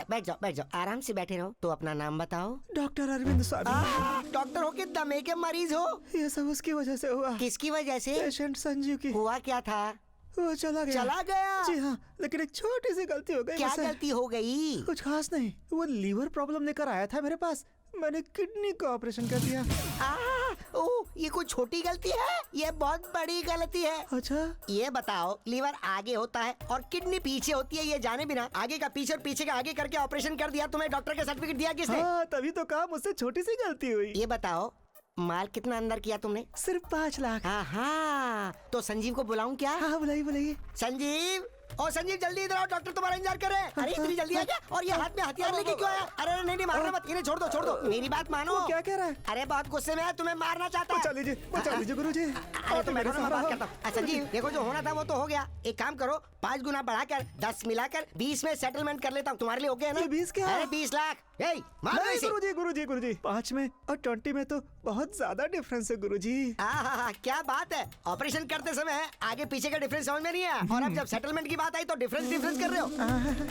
बैठ जाओ, बैठ जाओ, आराम से बैठे रहो। तो अपना नाम बताओ। डॉक्टर अरविंद स्वामी। डॉक्टर हो के दमे के मरीज हो? ये सब उसकी वजह से हुआ। किसकी वजह से? पेशेंट संजीव की। हुआ क्या था? वो चला गया। चला गया? जी हाँ, लेकिन एक छोटी सी गलती हो गई। क्या गलती हो गई? कुछ खास नहीं, वो लीवर प्रॉब्लम लेकर आया था मेरे पास, मैंने किडनी का ऑपरेशन कर दिया। ये कोई छोटी गलती है? ये बहुत बड़ी गलती है। अच्छा, ये बताओ, लीवर आगे होता है और किडनी पीछे होती है, ये जाने बिना आगे का पीछे और पीछे का आगे करके ऑपरेशन कर दिया। तुम्हें डॉक्टर का सर्टिफिकेट दिया किसने? हाँ, तभी तो कहा मुझसे छोटी सी गलती हुई। ये बताओ, माल कितना अंदर किया तुमने? सिर्फ 5 लाख। हाँ, तो संजीव को बुलाऊं क्या? हाँ, बुलाइए बुलाइए। संजीव, ओ संजीव जल्दी इधर आओ, डॉक्टर तुम्हारा इंतजार कर रहे हैं। अरे इतनी जल्दी आ गया? और ये हाथ में हथियार लेके क्यों आया? अरे नहीं नहीं, मारना मत, इन्हें छोड़ दो, छोड़ दो, मेरी बात मानो। वो क्या कह रहा है? अरे बहुत गुस्से में है, तुम्हें मारना चाहता है। बचा लीजिए गुरुजी। अरे तुम बैठो ना, मैं बात करता हूँ। संजीव देखो, जो होना था वो तो हो गया। एक काम करो, 5 गुना बढ़ाकर 10 मिलाकर 20 में सेटलमेंट कर लेता हूँ। तुम्हारे लिए ओके है ना? 20 क्या? अरे 20 लाख। मारो नहीं इसे। गुरुजी 5 में और 20 में तो बहुत ज्यादा डिफरेंस है गुरुजी। क्या बात है, ऑपरेशन करते समय आगे पीछे का डिफरेंस समझ में नहीं आया और अब जब सेटलमेंट की बात आई तो डिफरेंस कर रहे हो।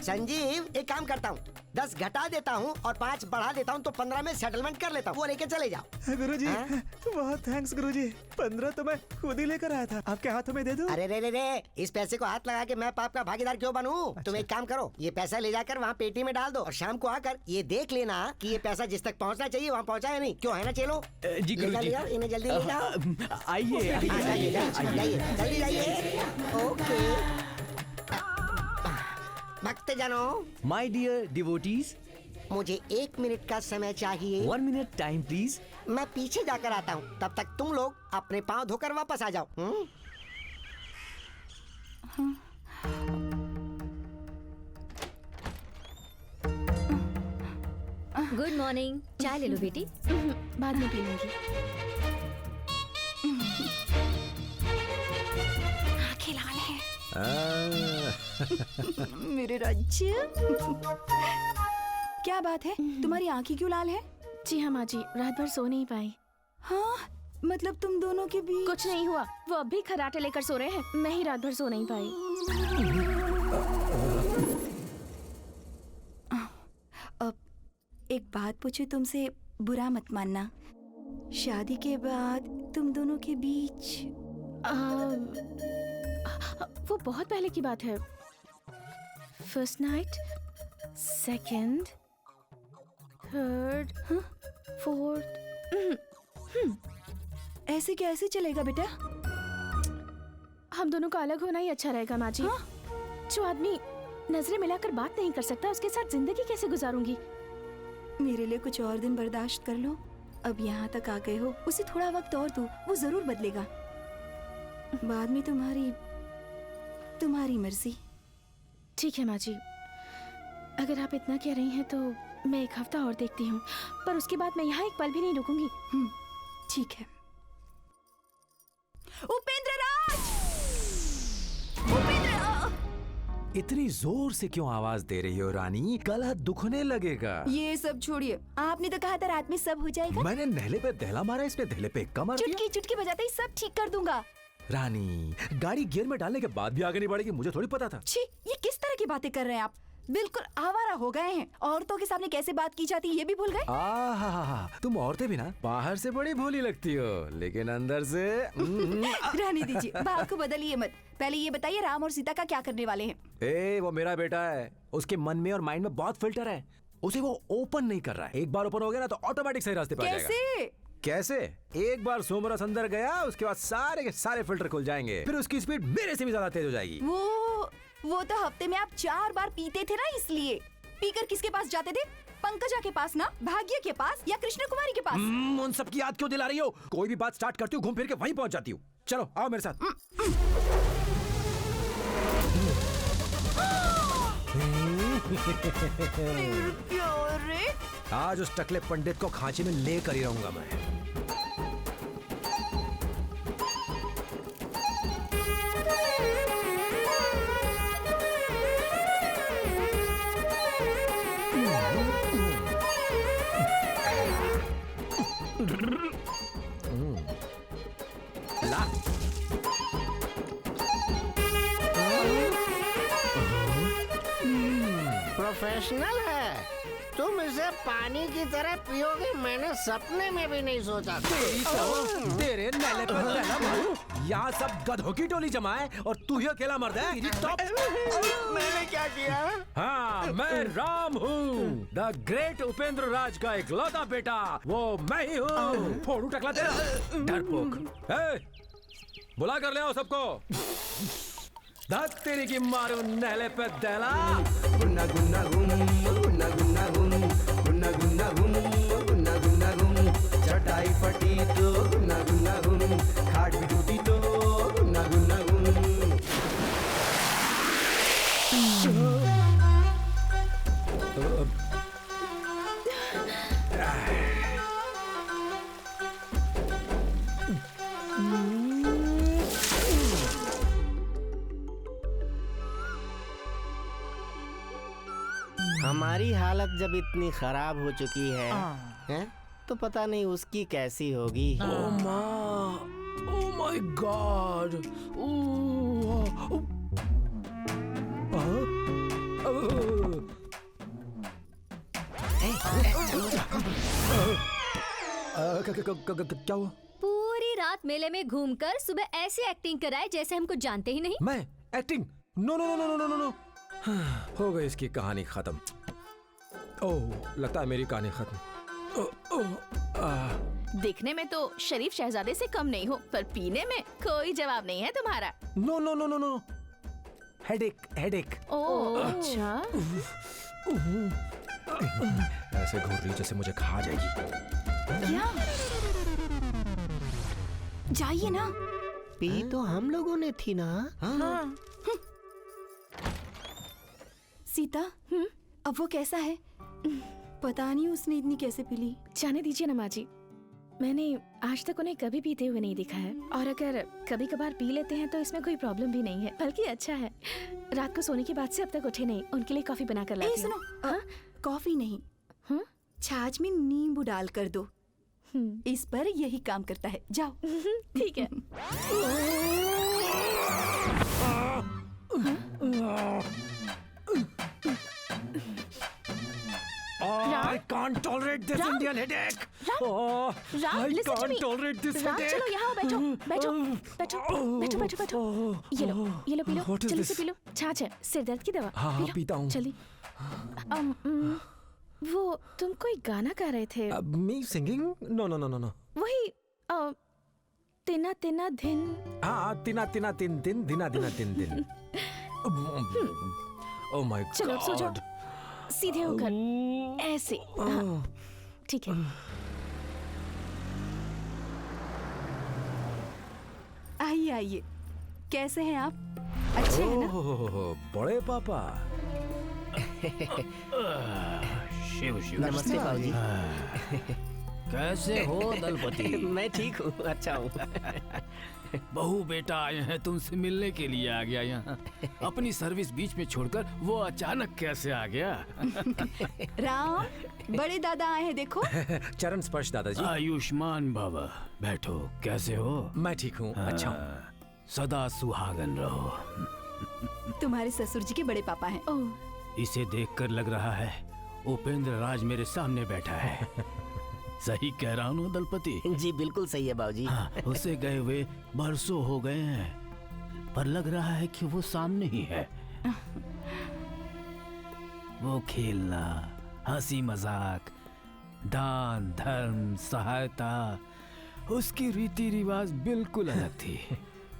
संजीव, एक काम करता हूँ, 10 घटा देता हूँ और 5 बढ़ा देता हूँ तो 15 में सेटलमेंट कर लेता हूँ, वो लेके चले जाओ। गुरुजी बहुत थैंक्स गुरुजी। 15 तो मैं खुद ही लेकर आया था, आपके हाथों में दे दूं? अरे रे, इस पैसे को हाथ लगा के मैं पाप का भागीदार क्यों बनूं? तुम एक काम करो, ये पैसा ले जाकर वहाँ पेटी में डाल दो और शाम को आकर ये देख लेना कि ये पैसा जिस तक पहुँचना चाहिए वहाँ पहुँचा है नहीं। क्यों, है ना? चलो जी गुरुजी। इन्हें जल्दी ले जाओ। आइए जल्दी जाइए। ओके भक्त जनों, माय डियर डिवोटीज, मुझे 1 मिनट का समय चाहिए। 1 मिनट टाइम प्लीज। मैं पीछे जाकर आता हूँ, तब तक तुम लोग अपने पाँव धोकर वापस आ जाओ। Good morning. चाय ले लो बेटी। बाद में पी लूंगी। आंखें लाल हैं। मेरे राज्य। क्या बात है, तुम्हारी आंखें क्यों लाल है? जी हाँ माँ जी, रात भर सो नहीं पाई। हाँ, मतलब तुम दोनों के बीच कुछ नहीं हुआ, वो अब भी खर्राटे लेकर सो रहे हैं, मैं ही रात भर सो नहीं पाई। अब एक बात पूछूं तुमसे, बुरा मत मानना। शादी के बाद तुम दोनों के बीच वो बहुत पहले की बात है। First night, second, third, fourth. ऐसे कैसे चलेगा बेटा? हम दोनों का अलग होना ही अच्छा रहेगा माँ जी। जो आदमी नजरें मिलाकर बात नहीं कर सकता, उसके साथ जिंदगी कैसे गुजारूंगी? मेरे लिए कुछ और दिन बर्दाश्त कर लो। अब यहाँ तक आ गए हो, उसे थोड़ा वक्त और दो, वो जरूर बदलेगा। बाद में तुम्हारी मर्जी। ठीक है माँ जी, अगर आप इतना कह रही हैं तो मैं 1 हफ्ता और देखती हूँ, पर उसके बाद मैं यहाँ एक पल भी नहीं रुकूंगी। ठीक है। उपेंद्र राज! इतनी जोर से क्यों आवाज दे रही हो रानी? गला दुखने लगेगा। ये सब छोड़िए, आपने तो कहा था रात में सब हो जाएगा। मैंने नहले पे दहला मारा, इसमें दहले पे कमर दिया। चुटकी बजाते ही सब ठीक कर दूंगा। रानी, गाड़ी गियर में डालने के बाद भी आगे नहीं बढ़ेगी, मुझे थोड़ी पता था। छी, ये किस तरह की बातें कर रहे हैं आप? बिल्कुल आवारा हो गए हैं। औरतों के सामने कैसे बात की जाती है ये भी भूल गए? तुम औरतें भी ना बाहर से बड़ी भोली लगती हो, लेकिन अंदर से रहने दीजिए, बात को बदलिए मत। पहले ये बताइए, राम और सीता का क्या करने वाले हैं? वो मेरा बेटा है, उसके मन में और माइंड में बहुत फिल्टर है, उसे वो ओपन नहीं कर रहा है। एक बार ओपन हो गया ना तो ऑटोमेटिक सही रास्ते पर आ जाएगा। कैसे? एक बार सोमरस अंदर गया, उसके बाद सारे के सारे फिल्टर खुल जाएंगे, फिर उसकी स्पीड मेरे से भी ज्यादा तेज हो जाएगी। वो तो हफ्ते में आप 4 बार पीते थे ना, इसलिए। पीकर किसके पास जाते थे? पंकजा के पास ना, भाग्य के पास या कृष्ण कुमारी के पास? उन सब की याद क्यों दिला रही हो? कोई भी बात स्टार्ट करती हूँ घूम फिर के वहीं पहुंच जाती हूँ। चलो आओ मेरे साथ। आज उस टकले पंडित को खांची में लेकर ही रहूंगा मैं। प्रोफेशनल है, तुम इसे पानी की तरह पियोगे, मैंने सपने में भी नहीं सोचा था। तेरे नैले पर नैला मारू। यहाँ सब गधों की टोली जमा है और तू ही अकेला मर्द है। मैंने क्या किया? हाँ, मैं राम हूँ, द ग्रेट उपेंद्र राज का इकलौता बेटा, वो मैं ही हूँ। फोड़ू टकला तेरा डरपोक। बुला कर ले आओ सबको। धत तेरी की मारू नहले पे दहला। गुन्ना गुन्ना गुम, गुन्ना गुन्ना गुम, गुन्ना गुन्ना गुम, गुन्ना गुन्ना गुम। चटाई फटी तो गुन्ना गुन्ना गुम, खाट भी टूटी तो गुन्ना गुन्ना गुम। हमारी हालत जब इतनी खराब हो चुकी है तो पता नहीं उसकी कैसी होगी। Oh my God. क्या हुआ? पूरी रात मेले में घूमकर सुबह ऐसी एक्टिंग कराए जैसे हमको जानते ही नहीं। मैं acting? No no no no no no no. हो गई इसकी कहानी खत्म। ओह, लगता है मेरी कहानी खत्म। दिखने में तो शरीफ शहजादे से कम नहीं हो, पर पीने में कोई जवाब नहीं है तुम्हारा। No no no no no. Headache headache. Oh अच्छा। ऐसे घूर रही जैसे मुझे खा जाएगी। क्या? जाइए ना। पी तो हम लोगों ने थी ना। हाँ। सीता, अब वो कैसा है? पता नहीं उसने इतनी कैसे पी ली। जाने दीजिए ना माँ जी, मैंने आज तक उन्हें कभी पीते हुए नहीं देखा है, और अगर कभी कभार पी लेते हैं तो इसमें कोई प्रॉब्लम भी नहीं है, बल्कि अच्छा है। रात को सोने के बाद से अब तक उठे नहीं, उनके लिए कॉफी बना कर लाती हूँ। सुनो, कॉफी नहीं, छाछ में नींबू डाल कर दो। इस पर यही काम करता है। जाओ। ठीक है। I can't tolerate this Indian headache. Ram, listen to me. Ram, चलो यहाँ बैठो, बैठो, बैठो, बैठो, बैठो, बैठो। ये लो पी लो, जल्दी से पी लो। छाछ है, सिर दर्द की दवा। हाँ पीता हूँ। चलिए। वो तुम कोई गाना गा रहे थे। Me singing? No no no no no. वही तिना तिना दिन। हाँ तिना तिना तिन दिन, दिना दिना दिन दिन। Oh my God. चलो अब सो जाओ, सीधे होकर ऐसे। ठीक है। आइए आइए, कैसे हैं आप? अच्छे हैं ना? बड़े पापा। शिव शिव। नमस्ते बाबूजी। कैसे हो दलपति? मैं ठीक हूँ, अच्छा हूँ। बहू बेटा आए हैं तुमसे मिलने के लिए आ गया यहाँ। अपनी सर्विस बीच में छोड़कर वो अचानक कैसे आ गया? राम, बड़े दादा आए हैं देखो। चरण स्पर्श दादाजी। आयुष्मान भव। बैठो, कैसे हो? मैं ठीक हूँ, अच्छा हूँ। सदा सुहागन रहो। तुम्हारे ससुर जी के बड़े पापा हैं। इसे देखकर लग रहा है उपेंद्र राज मेरे सामने बैठा है। सही कह रहा हूँ दलपति? जी बिल्कुल सही है बाबूजी। हाँ, उसे गए हुए बरसों हो गए हैं, पर लग रहा है कि वो सामने ही है। वो खेलना, हंसी मजाक, दान धर्म, सहायता, उसकी रीति रिवाज बिल्कुल अलग थी।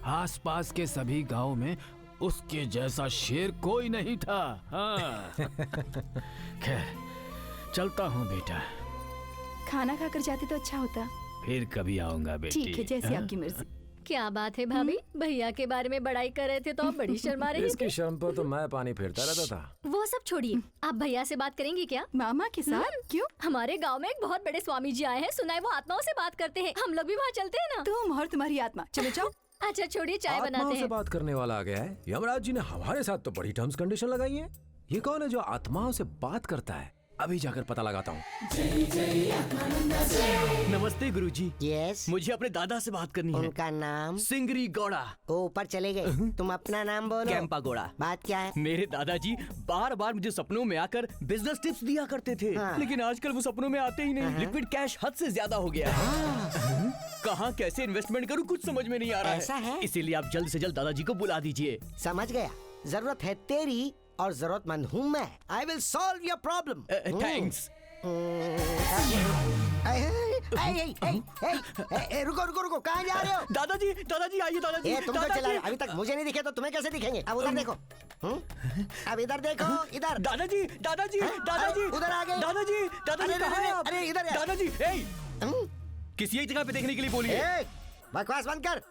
आसपास के सभी गांव में उसके जैसा शेर कोई नहीं था। हाँ। खैर, चलता हूँ बेटा। खाना खाकर जाते तो अच्छा होता। फिर कभी आऊंगा बेटी। ठीक है, जैसे आपकी मर्जी। क्या बात है भाभी, भैया के बारे में बड़ाई कर रहे थे तो आप बड़ी शर्मा रही इसकी शर्म पर तो मैं पानी फेरता रहता था। वो सब छोड़िए, आप भैया से बात करेंगी क्या? मामा के साथ? क्यों? हमारे गांव में एक बहुत बड़े स्वामी जी आए हैं, सुना है वो आत्माओं से बात करते हैं। हम लोग भी वहाँ चलते हैं ना? तुम और तुम्हारी आत्मा, चलो जाओ। अच्छा छोड़िए, चाय बनाते आत्माओं से हैं। बात करने वाला आ गया है। यमराज जी ने हमारे साथ तो बड़ी टर्म्स कंडीशन लगाई है। ये कौन है जो आत्माओं से बात करता है? अभी जाकर पता लगाता हूँ। नमस्ते गुरुजी। यस। मुझे अपने दादा से बात करनी है। उनका नाम? सिंगरी गौड़ा। ऊपर चले गए। तुम अपना नाम बोलो। कैंपा गौड़ा। बात क्या है? मेरे दादाजी बार बार मुझे सपनों में आकर बिजनेस टिप्स दिया करते थे। हाँ। लेकिन आजकल वो सपनों में आते ही नहीं। लिक्विड कैश हद से ज्यादा हो गया है। कहाँ कैसे इन्वेस्टमेंट करूँ कुछ समझ में नहीं आ रहा ऐसा है? इसीलिए आप जल्द से जल्द दादाजी को बुला दीजिए। समझ गया। जरूरत है तेरी और जरूरतमंद हूँ मैं। I will solve your problem. Thanks. रुको रुको रुको, कहाँ जा रहे हो? दादाजी दादाजी आइए दादाजी। तुम तो चला, अभी तक मुझे नहीं दिखे तो तुम्हें कैसे दिखेंगे? अब उधर देखो। अब इधर देखो, इधर। दादाजी दादाजी दादाजी उधर आ गए। दादाजी दादाजी कहाँ हैं आप? अरे इधर दादाजी किसी एक जगह पे देखने के लिए बोलिए। बकवास बंद कर।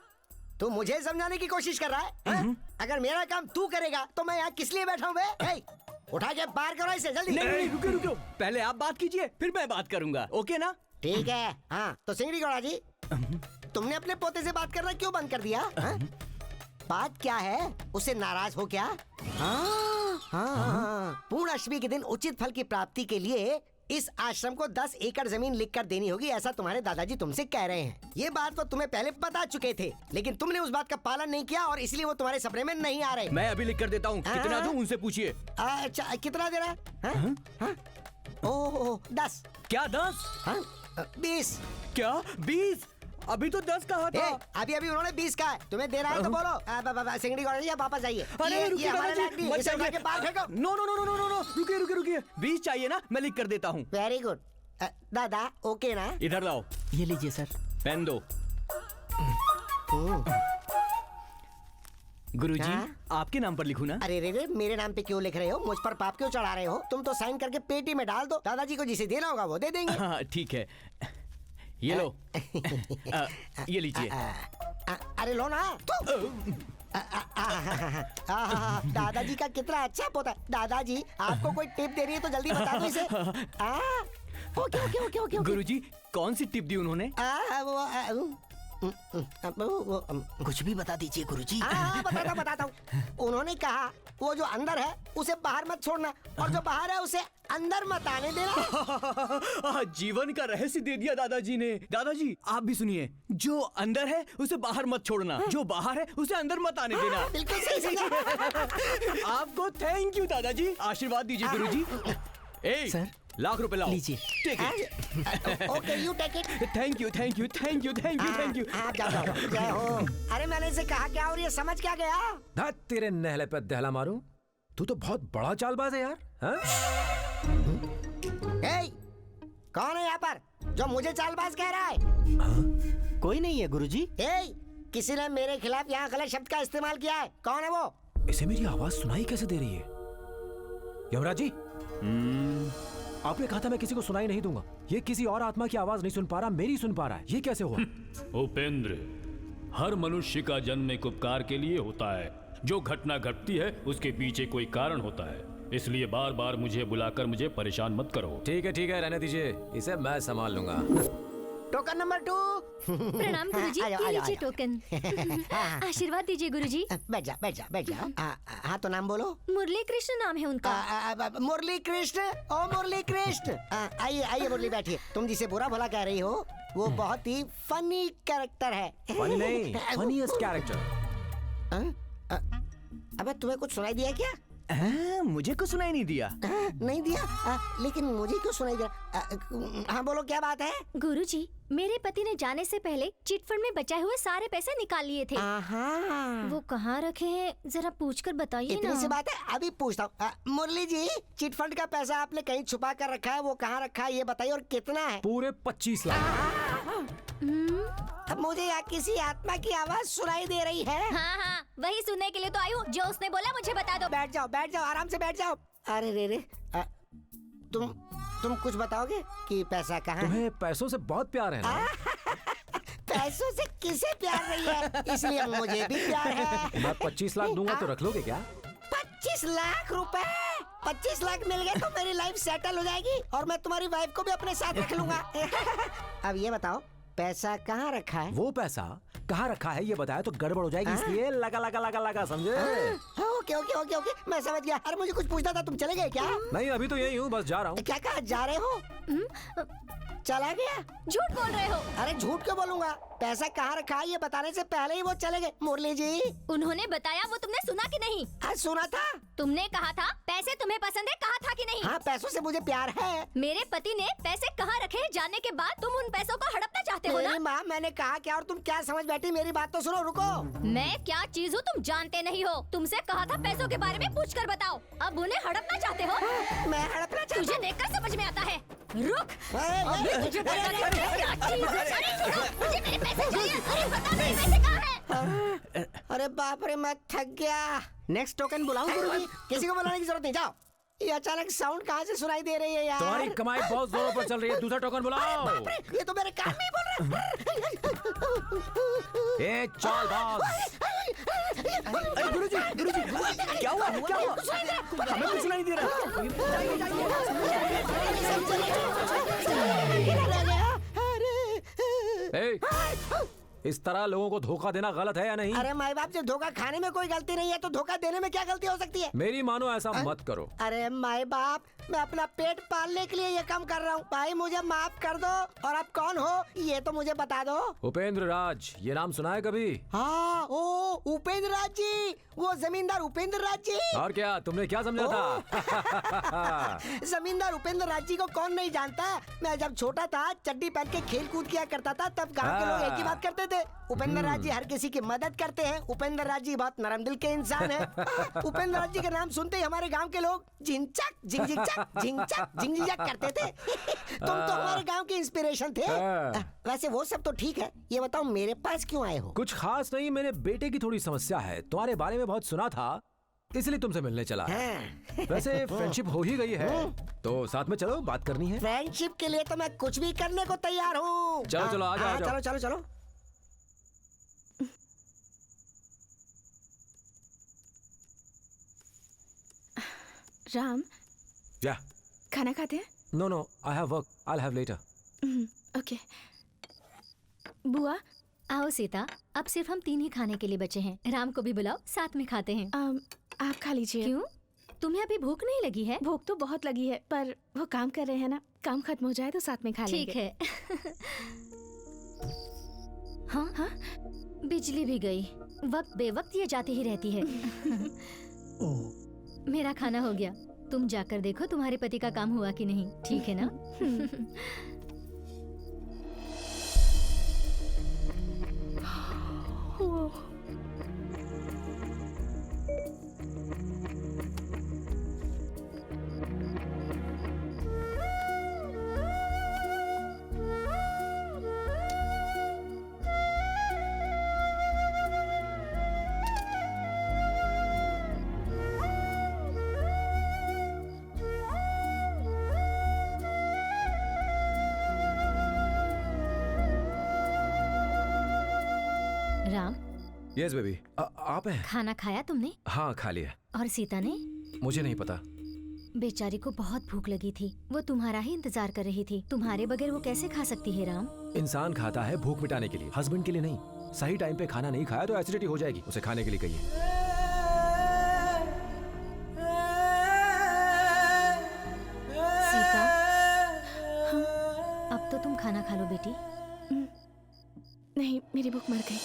तू मुझे समझाने की कोशिश कर रहा है? अगर मेरा काम तू करेगा तो मैं यहाँ किस लिए बैठा हूँ बे? उठा के पार करो इसे जल्दी। नहीं रुको रुको, पहले आप बात कीजिए फिर मैं बात करूंगा। ओके ना? ठीक है। हाँ तो सिंगड़ी गौड़ा जी, तुमने अपने पोते से बात करना क्यों बंद कर दिया? बात क्या है? उससे नाराज हो क्या? हाँ हाँ, पूर्ण अष्टमी के दिन उचित फल की प्राप्ति के लिए इस आश्रम को 10 एकड़ जमीन लिखकर देनी होगी, ऐसा तुम्हारे दादाजी तुमसे कह रहे हैं। ये बात तो तुम्हें पहले बता चुके थे, लेकिन तुमने उस बात का पालन नहीं किया और इसलिए वो तुम्हारे सपने में नहीं आ रहे। मैं अभी लिख कर देता हूँ। कितना दूं उनसे पूछिए। अच्छा, कितना दे रहा है? ओह 10। क्या 10? 20। क्या 20? अभी तो 10 कहा था। अभी उन्होंने 20 कहा है, तुम्हें दे रहा है तो बोलो। सिंगड़ी गौड़ जी वापस आइए। अरे रुकिए हमारा दादाजी, लैंड नहीं, मत इसे उठा जाइए। के बाहर फेंको। No no no no no no, रुकिए 20 चाहिए ना, मैं लिख कर देता हूँ। Very good. दादा ओके ना? इधर लाओ। ये लीजिए सर। पेन दो। गुरुजी, आपके नाम पर लिखूं ना? अरे रे, मेरे नाम पे क्यों लिख रहे हो? मुझ पर पाप क्यों चढ़ा रहे हो? तुम तो साइन करके पेटी में डाल दो, दादाजी को जिसे देना होगा वो दे देंगे। हाँ ठीक है, ये लो। ये लीजिए। अरे लो ना। दादाजी का कितना अच्छा पोता। दादाजी आपको कोई टिप दे रही है तो जल्दी बता दो इसे। ओके। गुरुजी, कौन सी टिप दी उन्होंने? कुछ भी बता दीजिए गुरुजी। बताता हूँ। उन्होंने कहा वो जो अंदर है उसे बाहर मत छोड़ना और जो बाहर है उसे अंदर मत आने देना। जीवन का रहस्य दे दिया दादाजी ने। दादाजी आप भी सुनिए, जो अंदर है उसे बाहर मत छोड़ना, जो बाहर है उसे अंदर मत आने देना। बिल्कुल सही समझा। आपको थैंक यू दादाजी, आशीर्वाद दीजिए गुरुजी। सर लाख रुपए लाओ। लीजिए। Okay you take it. Thank you. आप जाओ। जय हो। अरे मैंने इसे कहा क्या और ये समझ क्या गया? धत तेरे नहले पे दहला मारूं। तू तो बहुत बड़ा चालबाज है यार। हाँ? कौन है यहाँ पर जो मुझे चालबाज कह रहा है? कोई नहीं है गुरुजी। किसी ने मेरे खिलाफ यहाँ गलत शब्द का इस्तेमाल किया है। कौन है वो? इसे मेरी आवाज सुनाई कैसे दे रही है? यमराज जी, आपने कहा था मैं किसी को सुनाई नहीं दूंगा। ये किसी और आत्मा की आवाज नहीं सुन पा रहा, मेरी सुन पा रहा है। ये कैसे हुआ? उपेंद्र, हर मनुष्य का जन्म एक उपकार के लिए होता है। जो घटना घटती है उसके पीछे कोई कारण होता है, इसलिए बार बार मुझे बुलाकर मुझे परेशान मत करो। ठीक है, रहने दीजिए, इसे मैं संभाल लूंगा। Token number 2। प्रणाम गुरुजी, ये लीजिए टोकन। आशीर्वाद दीजिए गुरुजी। बैठ जा। हाँ तो नाम बोलो। मुरली कृष्ण नाम है उनका। मुरली कृष्ण। ओ मुरली कृष्ण, आइए मुरली बैठिए। तुम जिसे बुरा भला कह रही हो वो बहुत ही फनी कैरेक्टर है। फनी नहीं, फनीएस्ट कैरेक्टर। अबे तुम्हें कुछ सुनाई दिया क्या? मुझे कुछ सुनाई नहीं दिया। नहीं दिया? लेकिन मुझे क्यों सुनाई दिया? हाँ बोलो, क्या बात है? गुरुजी, मेरे पति ने जाने से पहले चिट फंड में बचाए हुए सारे पैसे निकाल लिए थे। वो कहाँ रखे हैं जरा पूछकर बताइए ना। इतनी सी बात है, अभी पूछता हूँ। मुरली जी, चिट फंड का पैसा आपने कहीं छुपा कर रखा है, वो कहाँ रखा है ये बताइए, और कितना है? पूरे 25 लाख। अब मुझे यहाँ किसी आत्मा की आवाज सुनाई दे रही है। हाँ, वही सुनने के लिए तो आई हूँ। जो उसने बोला मुझे बता दो। बैठ जाओ, आराम से बैठ जाओ। अरे रे, तुम कुछ बताओगे कि पैसा कहाँ है? तुम्हें पैसों से बहुत प्यार है ना? पैसों से किसे प्यार नहीं है, इसलिए मुझे भी प्यार है। मैं 25 लाख दूंगा तो रख लोगे क्या? 25 लाख रुपए? 25 लाख मिल गए तो मेरी लाइफ सेटल हो जाएगी और मैं तुम्हारी वाइफ को भी अपने साथ रख लूंगा। अब ये बताओ, पैसा कहाँ रखा है? वो पैसा कहाँ रखा है ये बताया तो गड़बड़ हो जाएगी, इसलिए लगा समझे? ओके, मैं समझ गया। अरे मुझे कुछ पूछना था, तुम चले गए क्या? नहीं, अभी तो यही हूँ, बस जा रहा हूँ। क्या कहा जा रहे हो? चला गया? झूठ बोल रहे हो। अरे झूठ क्यों बोलूंगा? पैसा कहाँ रखा है ये बताने से पहले ही वो चले गए। मुरली जी, उन्होंने बताया, वो तुमने सुना कि नहीं? सुना था। तुमने कहा था पैसे तुम्हें पसंद है, कहा था कि नहीं? हाँ, पैसों से मुझे प्यार है। मेरे पति ने पैसे कहाँ रखे जानने के बाद तुम उन पैसों को हड़पना चाहते हो ना? माँ, मैंने कहा क्या और तुम क्या समझ बैठी? मेरी बात तो सुनो, रुको। मैं क्या चीज हूँ तुम जानते नहीं हो। तुमसे कहा था पैसों के बारे में पूछ कर बताओ, अब उन्हें हड़पना चाहते हो? मैं हड़पना चाहता हूँ? तुझे देखकर समझ में आता है। रुक। मुझे मेरे पैसे चाहिए। अरे बता, मेरे पैसे कहाँ हैं? अरे बाप रे, मैं थक गया। नेक्स्ट टोकन बुलाऊं गुरुजी? किसी को बुलाने की जरूरत नहीं, जाओ। ये अचानक साउंड कहाँ से सुनाई दे रही है यार? तुम्हारी कमाई बहुत जोरों पर चल रही है, दूसरा टोकन बुलाओ। बाप रे, ये तो मेरे कान में ही बोल रहा है। चालबाज। गुरुजी, क्या हुआ? हमें कुछ सुनाई दे रहा। इस तरह लोगों को धोखा देना गलत है या नहीं? अरे माँ बाप, जब धोखा खाने में कोई गलती नहीं है तो धोखा देने में क्या गलती हो सकती है? मेरी मानो ऐसा मत करो। अरे माँ बाप, मैं अपना पेट पालने के लिए ये काम कर रहा हूँ। भाई मुझे माफ कर दो। और आप कौन हो ये तो मुझे बता दो। उपेंद्र राज, ये नाम सुना है कभी? हाँ, ओ उपेंद्र राज जी, वो जमींदार उपेंद्र राज जी। और क्या तुमने क्या समझा था? जमींदार उपेंद्र राज जी को कौन नहीं जानता। मैं जब छोटा था चड्डी पहन के खेल कूद किया करता था, तब गांव के लोग एक ही बात करते थे, उपेंद्र राज जी हर किसी की मदद करते हैं। उपेंद्र राज जी बहुत नरम दिल के इंसान हैं। उपेंद्र राज जी का नाम सुनते ही हमारे गांव के लोग झिंचक झिंझिचक झिंचक झिंझिचक करते थे। तुम तो हमारे गांव के इंस्पिरेशन थे। वैसे वो सब तो ठीक है, ये बताओ मेरे पास क्यों आए हो? कुछ खास नहीं, मेरे बेटे की थोड़ी समस्या है, तुम्हारे बारे में बहुत सुना था, इसलिए तुमसे मिलने चला। वैसे फ्रेंडशिप हो ही गई है तो साथ में चलो, बात करनी है। फ्रेंडशिप के लिए तो मैं कुछ भी करने को तैयार हूँ। चलो चलो आ जाओ। चलो चलो चलो। राम, या खाना खाते हैं? No, I have work, I will have later. Okay. बुआ, आओ सीता, अब सिर्फ हम 3 ही खाने के लिए बचे हैं। राम को भी बुलाओ, साथ में खाते हैं। आप खा लीजिए। क्यों, तुम्हें अभी भूख नहीं लगी है? भूख तो बहुत लगी है, पर वो काम कर रहे हैं ना, काम खत्म हो जाए तो साथ में खा लेंगे। ठीक है। हाँ, बिजली भी गई। वक्त बेवक्त ये जाती ही रहती है। मेरा खाना हो गया, तुम जाकर देखो तुम्हारे पति का काम हुआ कि नहीं, ठीक है ना? राम। यस बेबी, आप हैं? खाना खाया तुमने? हाँ खा लिया। और सीता ने? मुझे नहीं पता। बेचारी को बहुत भूख लगी थी, वो तुम्हारा ही इंतजार कर रही थी। तुम्हारे बगैर वो कैसे खा सकती है राम? इंसान खाता है भूख मिटाने के लिए, हस्बैंड के लिए नहीं। सही टाइम पे खाना नहीं खाया तो एसिडिटी हो जाएगी, उसे खाने के लिए कहिए। सीता, अब तो तुम खाना खा लो बेटी। नहीं, मेरी भूख मर गई।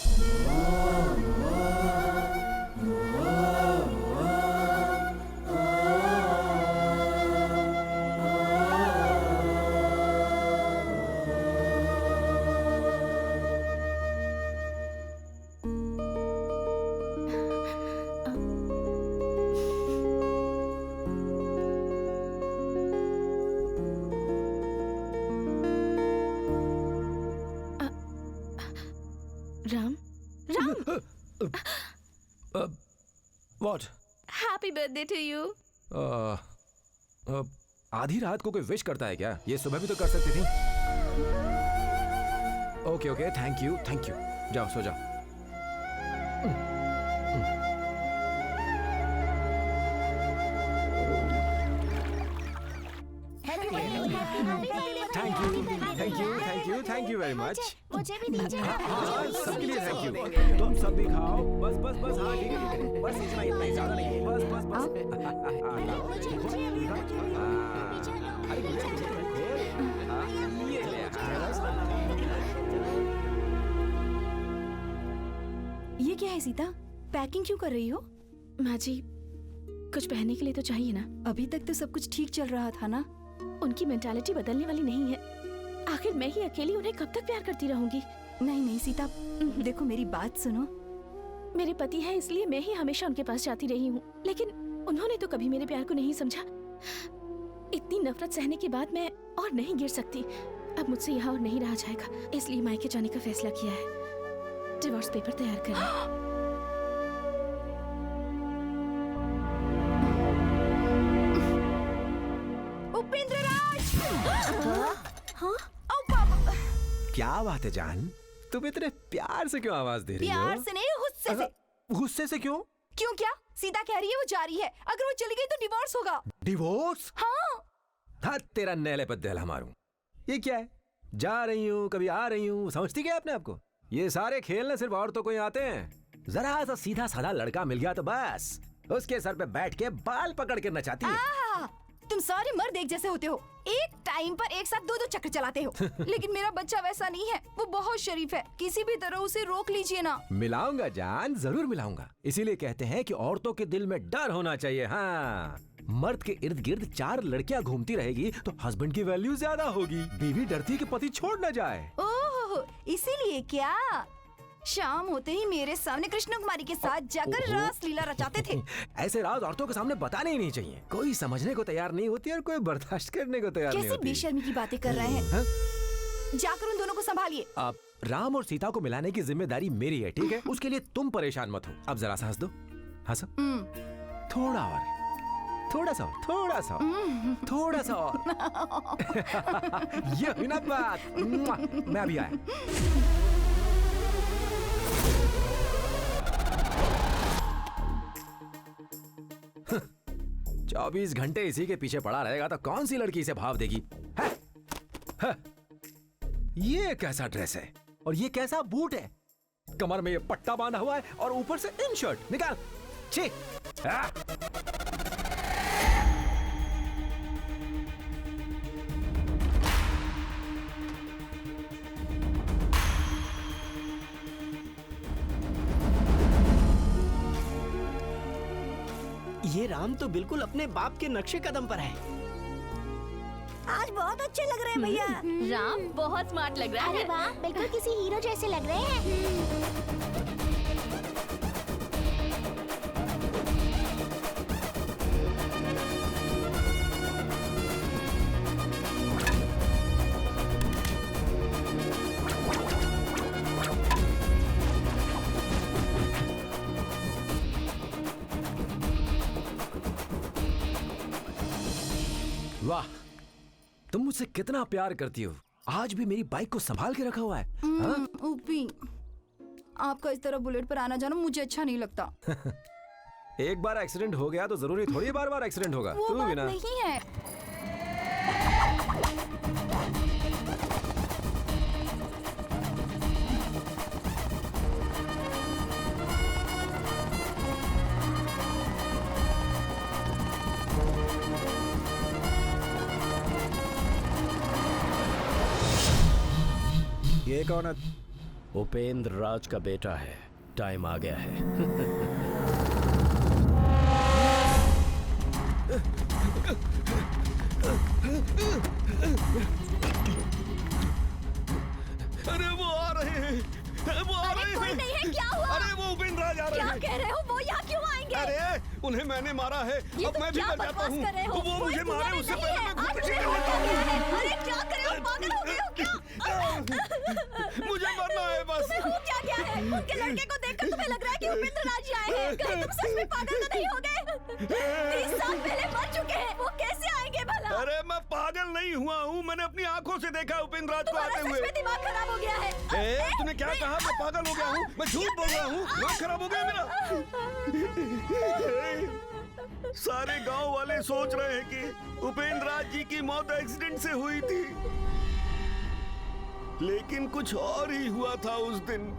What? Happy birthday to you. आधी रात को कोई विश करता है क्या? ये सुबह भी तो कर सकती थी। Okay, thank you. जाओ सो जाओ। Thank you very much. मुझे भी दीजिए। हाँ, सबके लिए थैंक यू। तुम सब भी खाओ। बस हाँ ठीक है। बस इतना ही, ज्यादा नहीं। बस। ये क्या है सीता? पैकिंग क्यों कर रही हो? माँ जी, कुछ पहनने के लिए तो चाहिए ना। अभी तक तो सब कुछ ठीक चल रहा था ना। उनकी मेंटालिटी बदलने वाली नहीं है। आखिर मैं ही अकेली उन्हें कब तक प्यार करती रहूंगी? नहीं सीता, देखो मेरी बात सुनो। मेरे पति है इसलिए मैं ही हमेशा उनके पास जाती रही हूँ, लेकिन उन्होंने तो कभी मेरे प्यार को नहीं समझा। इतनी नफरत सहने के बाद मैं और नहीं गिर सकती। अब मुझसे यहाँ और नहीं रहा जाएगा, इसलिए मायके जाने का फैसला किया है। डिवोर्स पेपर तैयार करना। उपेंद्र राज! हाँ? क्या बात है जान, तुम इतने प्यार से क्यों आवाज दे रही हो? प्यार से नहीं, गुस्से से। गुस्से से क्यों? क्यों क्या? सीता कह रही है वो जा रही है, अगर वो चली गई तो डिवोर्स होगा। डिवोर्स? हाँ। तेरा नैले पर दहला मारूं। ये क्या है? जा रही हूँ, कभी आ रही हूँ, समझती क्या अपने आपको? ये सारे खेलने सिर्फ औरतों को ही आते हैं। जरा सा सीधा साधा लड़का मिल गया तो बस उसके सर पे बैठ के बाल पकड़ के नचाती है। तुम सारे मर्द एक जैसे होते हो, एक टाइम पर एक साथ 2-2 चक्कर चलाते हो। लेकिन मेरा बच्चा वैसा नहीं है, वो बहुत शरीफ है, किसी भी तरह उसे रोक लीजिए ना। मिलाऊंगा जान, जरूर मिलाऊंगा। इसीलिए कहते हैं कि औरतों के दिल में डर होना चाहिए। हाँ, मर्द के इर्द गिर्द 4 लड़कियां घूमती रहेगी तो हस्बैंड की वैल्यू ज्यादा होगी। बीवी डरती है कि पति छोड़ न जाए। ओह, इसीलिए क्या शाम होते ही मेरे सामने कृष्ण कुमारी के साथ जाकर रास लीला रचाते थे। ऐसे राज औरतों के सामने बताने ही नहीं चाहिए। कोई समझने को तैयार नहीं होती और कोई बर्दाश्त करने को तैयार नहीं कैसी होती। बेशर्मी की बातें कर रहे हैं। जाकर उन दोनों को संभालिए। अब राम और सीता को मिलाने की जिम्मेदारी मेरी है, ठीक है? उसके लिए तुम परेशान मत हो। अब जरा सा हंस दो, हंसो। थोड़ा और, थोड़ा सा और, थोड़ा सा और, थोड़ा सा और। ये हुई ना बात। मैं अभी आया। 24 घंटे इसी के पीछे पड़ा रहेगा तो कौन सी लड़की इसे भाव देगी? है? है? ये कैसा ड्रेस है और ये कैसा बूट है? कमर में ये पट्टा बांधा हुआ है और ऊपर से इन शर्ट। निकाल। छी। ये राम तो बिल्कुल अपने बाप के नक्शे कदम पर है। आज बहुत अच्छे लग रहे हैं भैया। राम बहुत स्मार्ट लग रहा है। अरे वाह, बिल्कुल किसी हीरो जैसे लग रहे हैं। वाह, तुम मुझसे कितना प्यार करती हो। आज भी मेरी बाइक को संभाल के रखा हुआ है। हाँ? ऊपी, आपका इस तरह बुलेट पर आना जाना मुझे अच्छा नहीं लगता। एक बार एक्सीडेंट हो गया तो जरूरी थोड़ी बार बार एक्सीडेंट होगा। वो तू बात भी ना। नहीं है। ये कौन है? उपेंद्र राज का बेटा है। टाइम आ गया है। अरे वो आ रहे हैं, वो आ रहे हैं। कोई नहीं है, क्या हुआ? अरे वो उपेंद्र राज आ रहे हैं। क्या कह रहे हो? वो यहाँ क्यों आएंगे? अरे उन्हें मैंने मारा है, अब मैं भी मर जाता हूँ। वो मुझे मारे उससे पहले मैं खुद ही मर जाऊँ। अरे क्या कर रहे हो? पागल हो गए हो क्या? मुझे मरना है बस। तुम्हें हो क्या गया है? उनके लड़के को देखकर तुम्हें लग रहा है कि उपेंद्र राज आए हैं? कहीं तुम सच में पागल तो नहीं हो गए? 30 साल पहले मर चुके हैं, वो कैसे आएंगे भला? अरे मैं पागल नहीं हुआ हूँ, मैंने अपनी आंखों से देखा उपेंद्र राज को आते हुए। सच में दिमाग खराब हो गया है। तूने क्या कहा? मैं पागल हो गया हूँ? मैं झूठ बोल रहा हूँ? दिमाग खराब हो गया मेरा? सारे गांव वाले सोच रहे हैं कि उपेंद्र राज जी की मौत एक्सीडेंट से हुई थी, लेकिन कुछ और ही हुआ था उस दिन।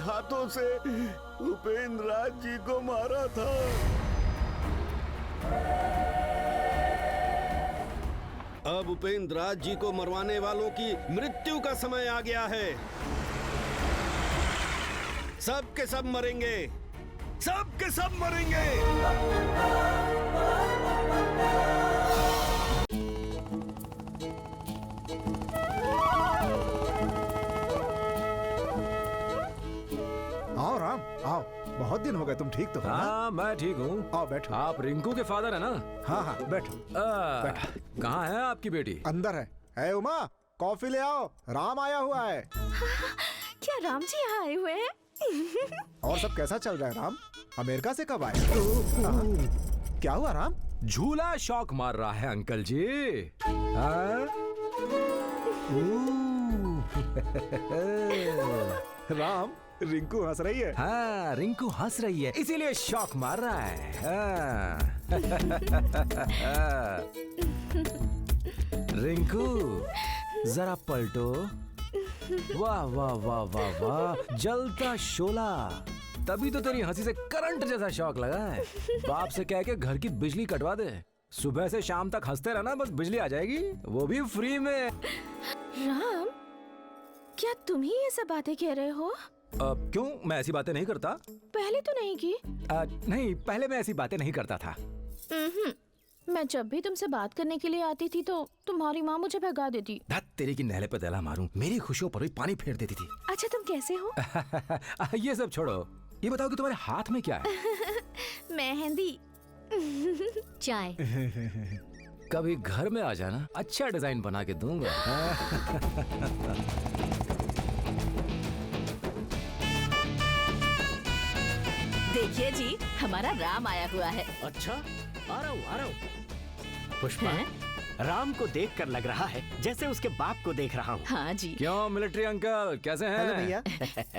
हाथों से उपेंद्र राज जी को मारा था। अब उपेंद्र राज जी को मरवाने वालों की मृत्यु का समय आ गया है। सब के सब मरेंगे, सब के सब मरेंगे। आओ राम, आओ। बहुत दिन हो गए, तुम ठीक तो हो ना? हाँ मैं ठीक हूँ। आओ बैठो। आप रिंकू के फादर है ना? हाँ हाँ बैठो। कहाँ है आपकी बेटी? अंदर है उमा, कॉफी ले आओ, राम आया हुआ है। क्या राम जी यहाँ आए हुए हैं? और सब कैसा चल रहा है राम? अमेरिका से कब आए? क्या हुआ राम? झूला शौक मार रहा है अंकल जी। हाँ? राम, रिंकू हंस रही है। हाँ रिंकू हंस रही है, इसीलिए शौक मार रहा है। हाँ। रिंकू जरा पलटो। वाह वाह वाह वाह वाह, जलता शोला। तभी तो तेरी हंसी से करंट जैसा शौक लगा है। बाप से कह के घर की बिजली कटवा दे, सुबह से शाम तक हंसते रहना, बस बिजली आ जाएगी, वो भी फ्री में। राम, क्या तुम ही ये सब बातें कह रहे हो? क्यों, मैं ऐसी बातें नहीं करता। पहले तो नहीं की। नहीं, पहले मैं ऐसी बातें नहीं करता था। मैं जब भी तुमसे बात करने के लिए आती थी तो तुम्हारी माँ मुझे भगा देती। धत तेरी की नहले पे दला मारूं, मेरी खुशियों पर भी पानी फेर देती थी। अच्छा तुम कैसे हो? ये सब छोड़ो, ये बताओ कि तुम्हारे हाथ में क्या है? मेहंदी। चाय। कभी घर में आ जाना, अच्छा डिजाइन बना के दूंगा। देखिए जी, हमारा राम आया हुआ है। अच्छा, आ रहा हूँ। पुष्पा, राम को देखकर लग रहा है जैसे उसके बाप को देख रहा हूँ। हाँ जी। क्यों मिलिट्री अंकल, कैसे हैं? हेलो भैया।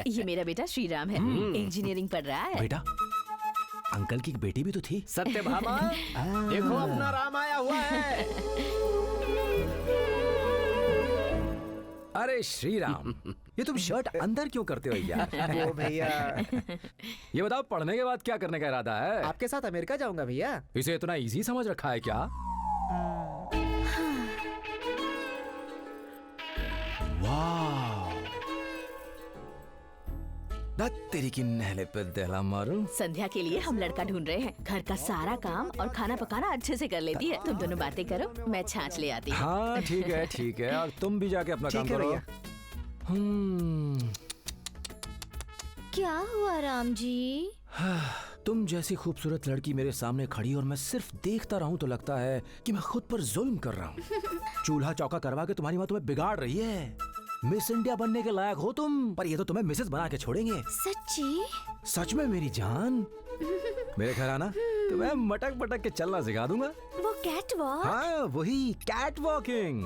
ये मेरा बेटा श्री राम है, इंजीनियरिंग पढ़ रहा है। बेटा, अंकल की बेटी भी तो थी। सत्यभामा, देखो अपना राम आया हुआ है। अरे श्री राम, ये तुम शर्ट अंदर क्यों करते हो यार? ओ भैया, ये बताओ पढ़ने के बाद क्या करने का इरादा है? आपके साथ अमेरिका जाऊंगा भैया। इसे इतना इजी समझ रखा है क्या? वाह, तेरी की नहले पे दहला मारूं। संध्या के लिए हम लड़का ढूंढ रहे हैं। घर का सारा काम और खाना पकाना अच्छे से कर लेती है। तुम दोनों बातें करो, मैं छाछ ले आती हूँ। हाँ ठीक है, और तुम भी जाके अपना काम करो। क्या हुआ राम जी? तुम जैसी खूबसूरत लड़की मेरे सामने खड़ी और मैं सिर्फ देखता रहूं तो लगता है कि मैं खुद पर जुल्म कर रहा हूँ। चूल्हा चौका करवा के तुम्हारी माँ तुम्हें बिगाड़ रही है। मिस इंडिया बनने के लायक हो तुम, पर ये तो तुम्हें मिसेस बना के छोड़ेंगे। सच्ची? सच में मेरी जान। मेरे घर आना, तुम्हें मटक मटक के चलना सिखा दूंगा। वो कैट वॉक? हाँ वही, कैट वॉकिंग।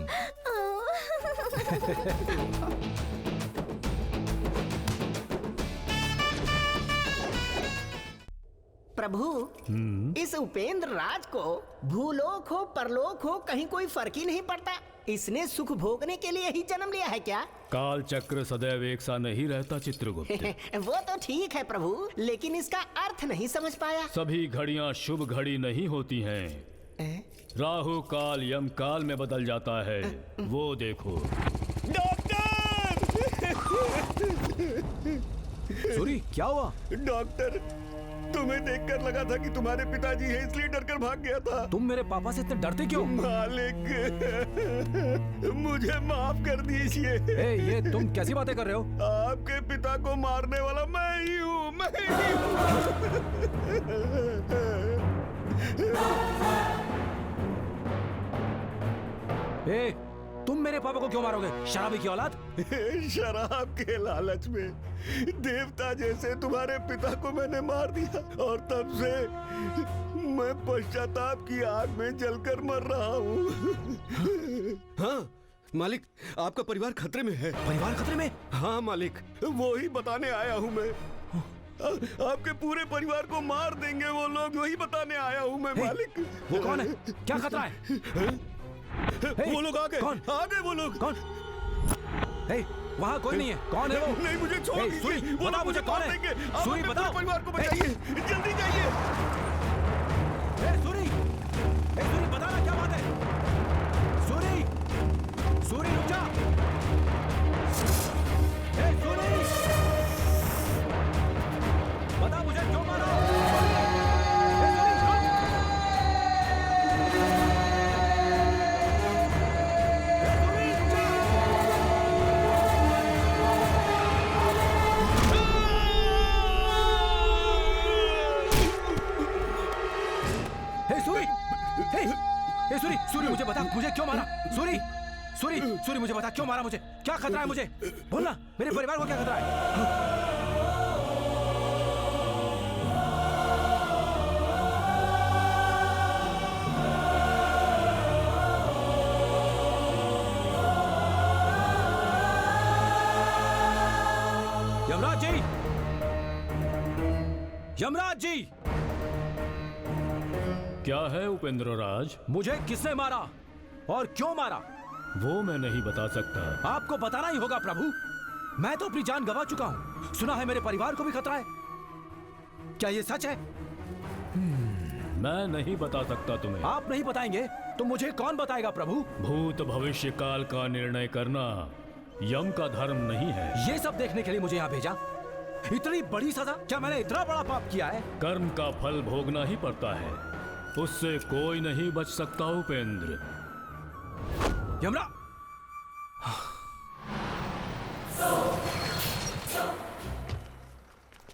प्रभु, इस उपेंद्र राज को भूलोक हो परलोक हो कहीं कोई फर्क ही नहीं पड़ता। इसने सुख भोगने के लिए ही जन्म लिया है क्या? काल चक्र सदैव एक सा नहीं रहता चित्रगुप्त। वो तो ठीक है प्रभु, लेकिन इसका अर्थ नहीं समझ पाया। सभी घड़ियां शुभ घड़ी नहीं होती हैं। राहु काल यम काल में बदल जाता है। वो देखो। सूरी, क्या हुआ? डॉक्टर, तुम्हें देखकर लगा था कि तुम्हारे पिताजी हैं, इसलिए डरकर भाग गया था। तुम मेरे पापा से इतने डरते क्यों? मालिक, मुझे माफ कर दीजिए। ये तुम कैसी बातें कर रहे हो? आपके पिता को मारने वाला मैं ही हूँ, मैं ही हूँ। तुम मेरे पापा को क्यों मारोगे, शराबी की औलाद? शराब के लालच में देवता जैसे तुम्हारे पिता को मैंने मार दिया, और तब से मैं पश्चाताप की आग में जलकर मर रहा हूँ। हाँ मालिक, आपका परिवार खतरे में है। परिवार खतरे में? हाँ मालिक, वो ही बताने आया हूँ मैं। आपके पूरे परिवार को मार देंगे वो लोग, वही बताने आया हूँ मैं मालिक। वो कौन है? क्या खतरा है? वो लोग आ गए। कौन? आ गए वो लोग। कौन? वहाँ कोई नहीं है। कौन है वो? नहीं, मुझे छोड़ दीजिए। वो बताओ मुझे कौन है? सूरी बताओ। परिवार को बचाइए, जल्दी जाइए। सूरी, सूरी बताना क्या बात है? सूरी, सूरी रुक जा। सूरी, बता मुझे क्यों मारा? बता मुझे क्यों मारा? सूरी सूरी सूरी मुझे बता क्यों मारा मुझे? क्या खतरा है मुझे? बोलना, मेरे परिवार को क्या खतरा है? यमराज जी! यमराज जी! क्या है उपेंद्र राज? मुझे किसने मारा और क्यों मारा? वो मैं नहीं बता सकता। आपको बताना ही होगा प्रभु। मैं तो अपनी जान गंवा चुका हूँ। सुना है मेरे परिवार को भी खतरा है। क्या ये सच है? मैं नहीं बता सकता तुम्हें। आप नहीं बताएंगे तो मुझे कौन बताएगा प्रभु? भूत भविष्य काल का निर्णय करना यम का धर्म नहीं है। ये सब देखने के लिए मुझे यहाँ भेजा? इतनी बड़ी सजा? क्या मैंने इतना बड़ा पाप किया है? कर्म का फल भोगना ही पड़ता है, उससे कोई नहीं बच सकता उपेंद्र। यमरा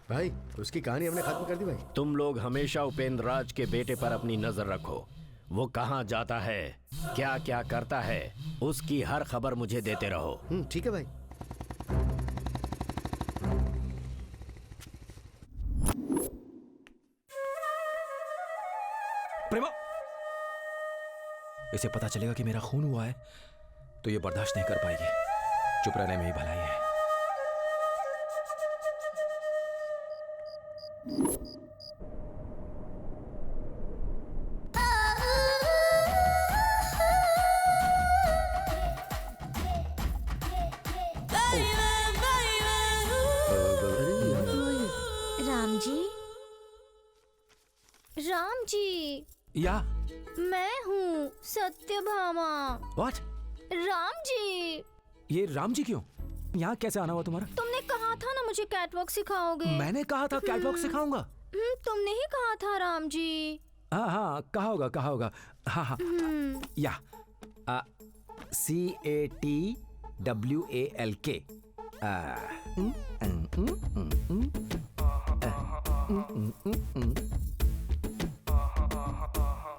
भाई उसकी कहानी हमने खत्म कर दी भाई। तुम लोग हमेशा उपेंद्र राज के बेटे पर अपनी नजर रखो। वो कहाँ जाता है, क्या क्या करता है, उसकी हर खबर मुझे देते रहो। ठीक है भाई। प्रेमा, इसे पता चलेगा कि मेरा खून हुआ है तो ये बर्दाश्त नहीं कर पाएगी। चुप रहने में ही भलाई है। राम जी, राम जी, या मैं हूँ सत्यभामा। व्हाट? राम जी। ये राम जी क्यों? यहाँ कैसे आना हुआ तुम्हारा? तुमने कहा था ना मुझे कैटवॉक सिखाओगे। मैंने कहा था कैटवॉक सिखाऊंगा। तुमने ही कहा था राम जी। हाँ हाँ कहा होगा। हाँ हाँ या CATWALK।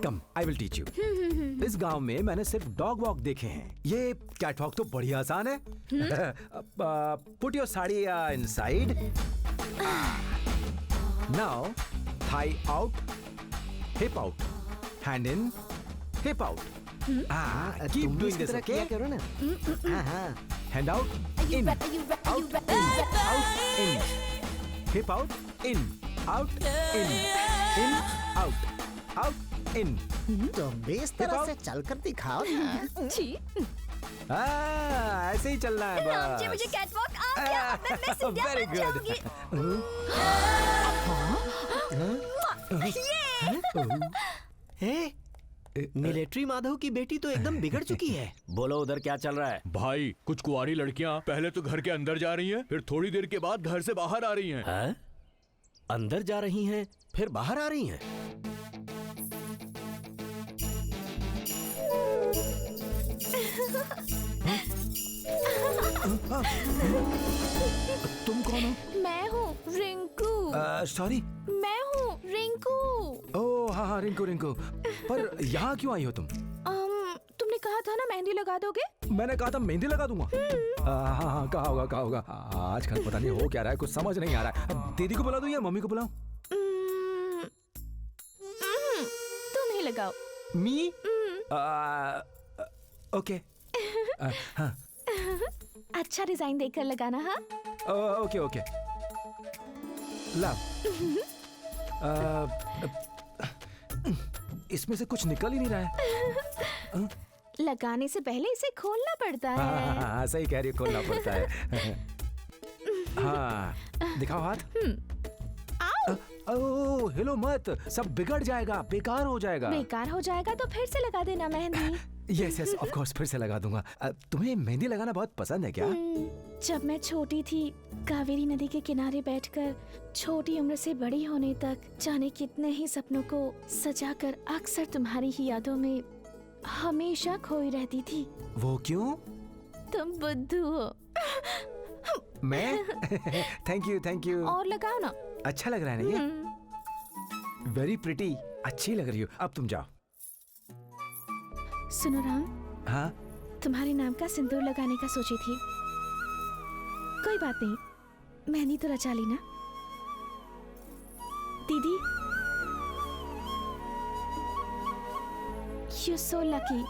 Come I will teach you. इस गांव में मैंने सिर्फ डॉग वॉक देखे हैं। ये कैट वॉक तो बड़ी आसान है। Put your sari inside. Now thigh out, hip out, hand in, hip out. Keep doing this, okay? करो ना। Hand out, in, out, in, hip out, in, out, in, out, out, in. तुम भी इस तरह से चलकर दिखाओ ना। जी। ऐसे ही चलना है राम जी, बस। मुझे कैटवॉक आ गया। अब मैं सीधा Very बन good. जाऊंगी। मिलिट्री माधव की बेटी तो एकदम बिगड़ चुकी है। बोलो उधर क्या चल रहा है? भाई कुछ कुंवारी लड़कियां पहले तो घर के अंदर जा रही हैं, फिर थोड़ी देर के बाद घर से बाहर आ रही हैं। हैं? अंदर जा रही हैं, फिर बाहर आ रही हैं। तुम कौन हो? मैं हूँ रिंकू। सॉरी? मैं हूँ रिंकू। ओह हाँ रिंकू। पर यहाँ क्यों आई हो तुम? तुमने कहा था ना मेहंदी लगा दोगे। मैंने कहा था मेहंदी लगा दूंगा। हाँ कहा होगा। आजकल पता नहीं हो क्या रहा है, कुछ समझ नहीं आ रहा है। दीदी को बुला दूं या मम्मी को बुलाऊं? तुम ही लगाओ। मी? ओके। हाँ। अच्छा डिजाइन देखकर लगाना। हाँ ओके। लाओ। इसमें से कुछ निकल ही नहीं रहा है। लगाने से पहले इसे खोलना पड़ता है। हाँ सही कह रही हो, खोलना पड़ता है। हाँ दिखाओ हाथ। ओह हिलो मत, सब बिगड़ जाएगा, बेकार हो जाएगा। बेकार हो जाएगा तो फिर से लगा देना मेहंदी। यस ऑफ कोर्स, फिर से लगा दूंगा। तुम्हें मेहंदी लगाना बहुत पसंद है क्या? जब मैं छोटी थी, कावेरी नदी के किनारे बैठकर छोटी उम्र से बड़ी होने तक जाने कितने ही सपनों को सजाकर अक्सर तुम्हारी ही यादों में हमेशा खोई रहती थी। वो क्यों? तुम बुद्धू हो। मैं? Thank you. और लगाओ ना। अच्छा लग रहा है ना ये? वेरी प्रिटी, अच्छी लग रही हो। अब तुम जाओ। सुनो राम, हाँ तुम्हारे नाम का सिंदूर लगाने का सोची थी। कोई बात नहीं, मेहंदी तो रचा ली ना। दीदी, you're so lucky.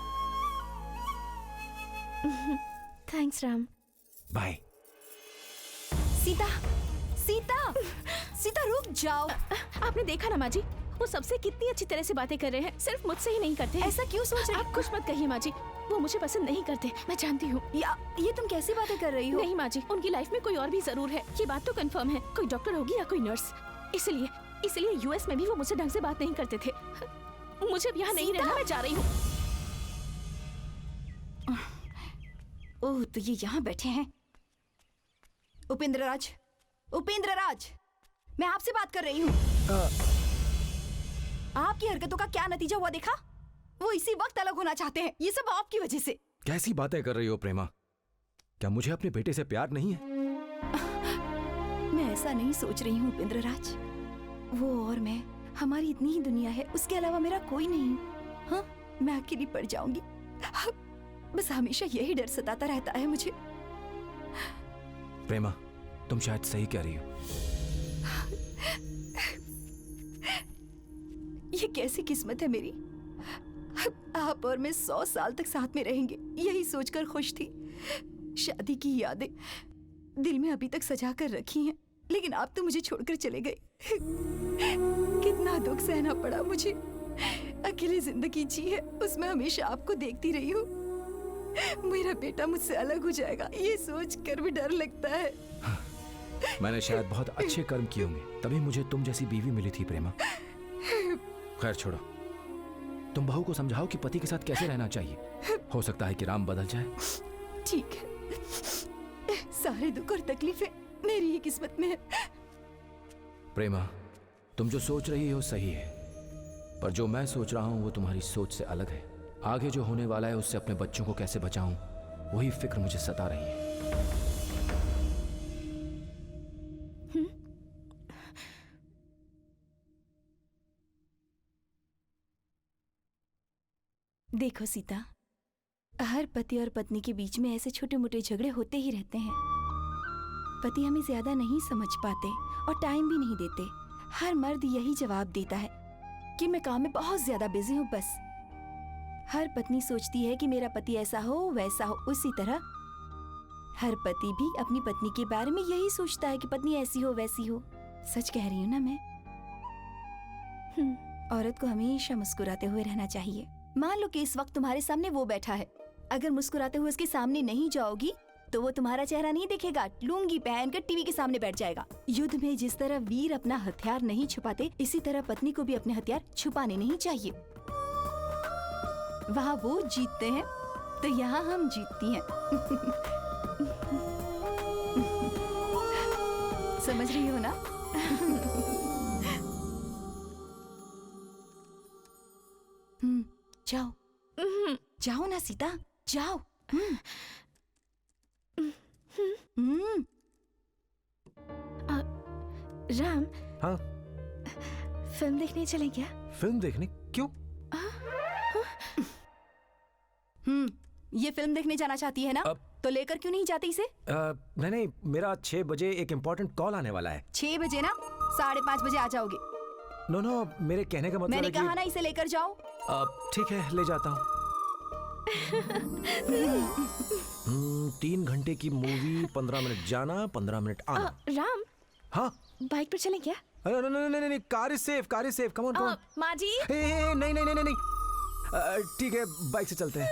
Thanks Ram. Bye. Sita, Sita, Sita रुक जाओ। आपने देखा ना माँ जी, वो सबसे कितनी अच्छी तरह से बातें कर रहे हैं, सिर्फ मुझसे ही नहीं करते। ऐसा क्यों सोच रही? आप कुछ मत कहिए माँ जी, वो मुझे पसंद नहीं करते, मैं जानती हूँ। ये तुम कैसी बातें कर रही हो? नहीं माँ जी, उनकी लाइफ में कोई और भी जरूर है, ये बात तो कंफर्म है। कोई डॉक्टर होगी या कोई नर्स। इसलिए यूएस में भी वो मुझसे ढंग से बात नहीं करते थे। मुझे अब यहाँ नहीं रहना, मैं जा रही हूँ। ओह, तो ये यहाँ बैठे हैं। उपेंद्र राज, उपेंद्र राज, मैं आपसे बात कर रही हूँ। आपकी हरकतों का क्या नतीजा हुआ देखा? वो इसी वक्त अलग होना चाहते हैं। ये सब आपकी वजह से। कैसी बातें कर रही हो प्रेमा? क्या मुझे अपने बेटे से प्यार नहीं है? मैं ऐसा नहीं सोच रही हूँ उपेंद्र राज। वो और मैं, हमारी इतनी ही दुनिया है, उसके अलावा मेरा कोई नहीं। हाँ, मैं अकेली पड़ जाऊंगी। बस हमेशा यही डर सताता रहता है मुझे। प्रेमा, तुम शायद सही कह रही हो। ये कैसी किस्मत है मेरी। आप और मैं 100 साल तक साथ में रहेंगे, यही सोचकर खुश थी। शादी की यादें दिल में अभी तक सजा कर रखी हैं, लेकिन आप तो मुझे छोड़कर चले गए। कितना दुख सहना पड़ा मुझे। अकेली जिंदगी जी है, उसमें हमेशा आपको देखती रही हूँ। मेरा बेटा मुझसे अलग हो जाएगा, ये सोच कर भी डर लगता है। मैंने शायद बहुत अच्छे कर्म किए होंगे, तभी मुझे तुम जैसी बीवी मिली थी प्रेमा। खैर छोड़ो, तुम बहू को समझाओ कि पति के साथ कैसे रहना चाहिए। हो सकता है कि राम बदल जाए। ठीक है, सारे दुख और तकलीफें मेरी ही किस्मत में है। प्रेमा, तुम जो सोच रही हो सही है, पर जो मैं सोच रहा हूँ वो तुम्हारी सोच से अलग है। आगे जो होने वाला है उससे अपने बच्चों को कैसे बचाऊं, वही फिक्र मुझे सता रही है। देखो सीता, हर पति और पत्नी के बीच में ऐसे छोटे मोटे झगड़े होते ही रहते हैं। पति हमें ज्यादा नहीं समझ पाते और टाइम भी नहीं देते। हर मर्द यही जवाब देता है कि मैं काम में बहुत ज्यादा बिजी हूँ। बस हर पत्नी सोचती है कि मेरा पति ऐसा हो वैसा हो। उसी तरह हर पति भी अपनी पत्नी के बारे में यही सोचता है कि पत्नी ऐसी हो वैसी हो। सच कह रही हूँ ना मैं? औरत को हमेशा मुस्कुराते हुए रहना चाहिए। मान लो कि इस वक्त तुम्हारे सामने वो बैठा है, अगर मुस्कुराते हुए उसके सामने नहीं जाओगी तो वो तुम्हारा चेहरा नहीं देखेगा, लुंगी पहनकर टीवी के सामने बैठ जाएगा। युद्ध में जिस तरह वीर अपना हथियार नहीं छुपाते, इसी तरह पत्नी को भी अपने हथियार छुपाने नहीं चाहिए। वहाँ वो जीतते हैं तो यहाँ हम जीतती हैं। समझ रही हो ना? जाओ, जाओ ना सीता, जाओ। राम, हाँ? फिल्म देखने चले क्या? फिल्म देखने? क्यों? ये फिल्म देखने जाना चाहती है ना? तो लेकर क्यों नहीं जाती इसे? नहीं, मेरा 6 बजे एक इम्पोर्टेंट कॉल आने वाला है। 6 बजे ना? 5:30 बजे आ जाओगे। नो, मेरे कहने का मतलब मैंने है कहा ना इसे लेकर जाओ। ठीक है, ले जाता हूँ। 3 घंटे की मूवी, 15 मिनट जाना, 15 मिनट आना। राम, हाँ? बाइक पर चलें क्या? नहीं, car is safe, come on. माँ जी। नहीं, ठीक है, बाइक से चलते हैं।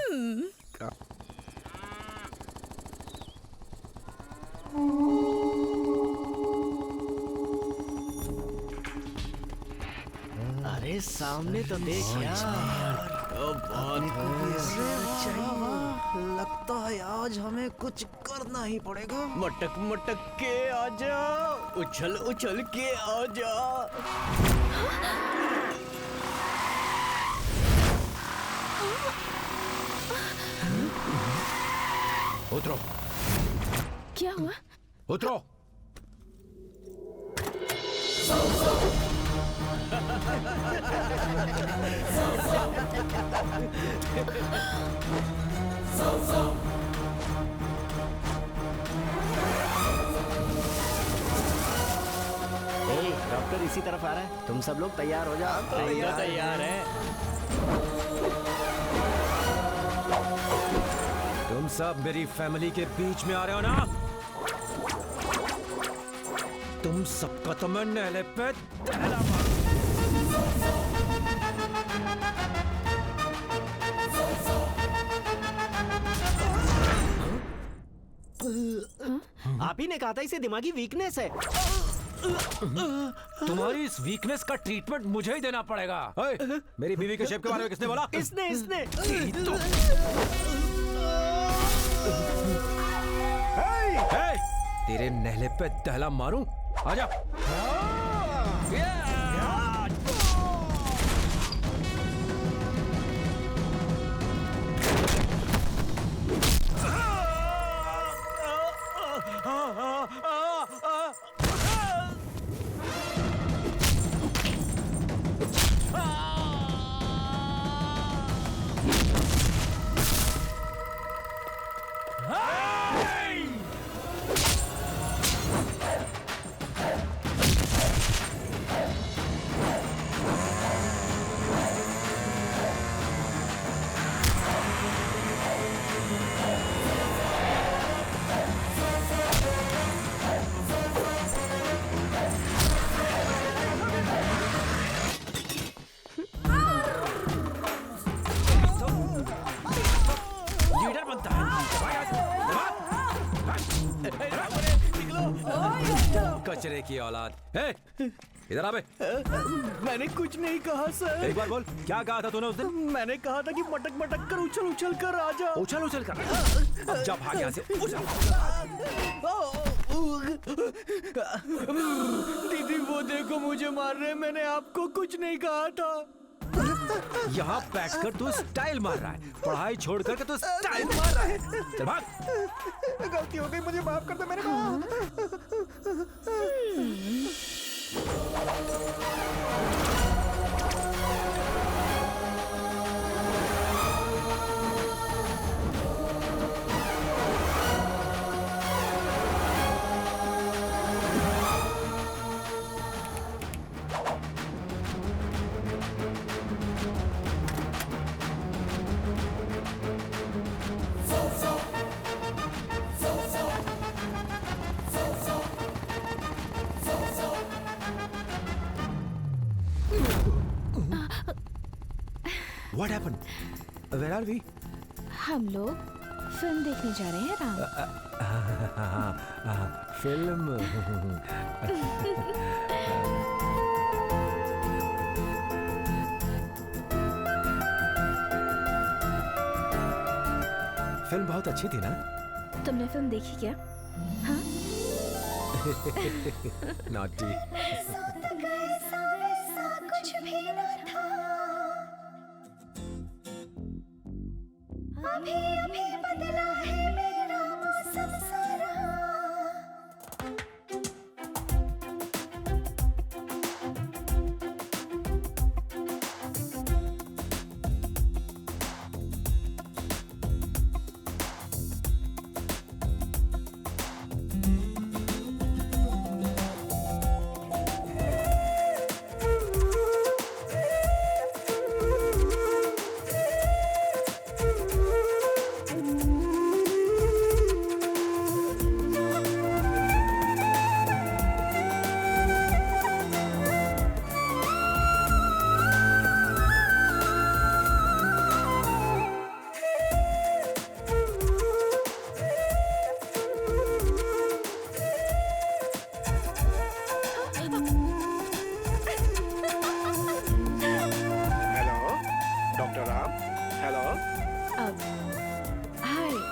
अरे सामने तो देख यार। लगता है आज हमें कुछ करना ही पड़ेगा। मटक मटक के आजा, उछल उछल के आजा। उतरो। क्या हुआ? उतरो। डॉक्टर इसी तरफ आ रहा है, तुम सब लोग तैयार हो जाओ। तैयार है। तुम सब मेरी फैमिली के बीच में आ रहे हो ना? तुम सबका तो मैं नहले पे दहला आप ही ने कहा था इसे दिमागी वीकनेस है। तुम्हारी इस वीकनेस का ट्रीटमेंट मुझे ही देना पड़ेगा। मेरी बीवी के शेप के बारे में किसने बोला? इसने तेरे नहले पे दहला मारूं? आजा। कचरे की औलाद। इधर आ बे। मैंने कुछ नहीं कहा सर। एक बार बोल, क्या कहा था तूने उस दिन? मैंने कहा था कि मटक मटक कर उछल उछल कर आ जा। उछल उछल कर? अब जा भाग यहाँ से। दीदी वो देखो मुझे मार रहे हैं, मैंने आपको कुछ नहीं कहा था। यहाँ बैठकर तू स्टाइल मार रहा है, पढ़ाई छोड़ करके तू स्टाइल मार रहा है। चल भाग। गलती हो गई, मुझे माफ कर दो मेरे माँ। What happened? Where are we? हम लोग फिल्म देखने जा रहे हैं राम। फिल्म। फिल्म बहुत अच्छी थी ना? तुमने फिल्म देखी क्या? हाँ? Naughty। कुछ भी न था, अभी अभी बदला है मेरा मौसम सारा।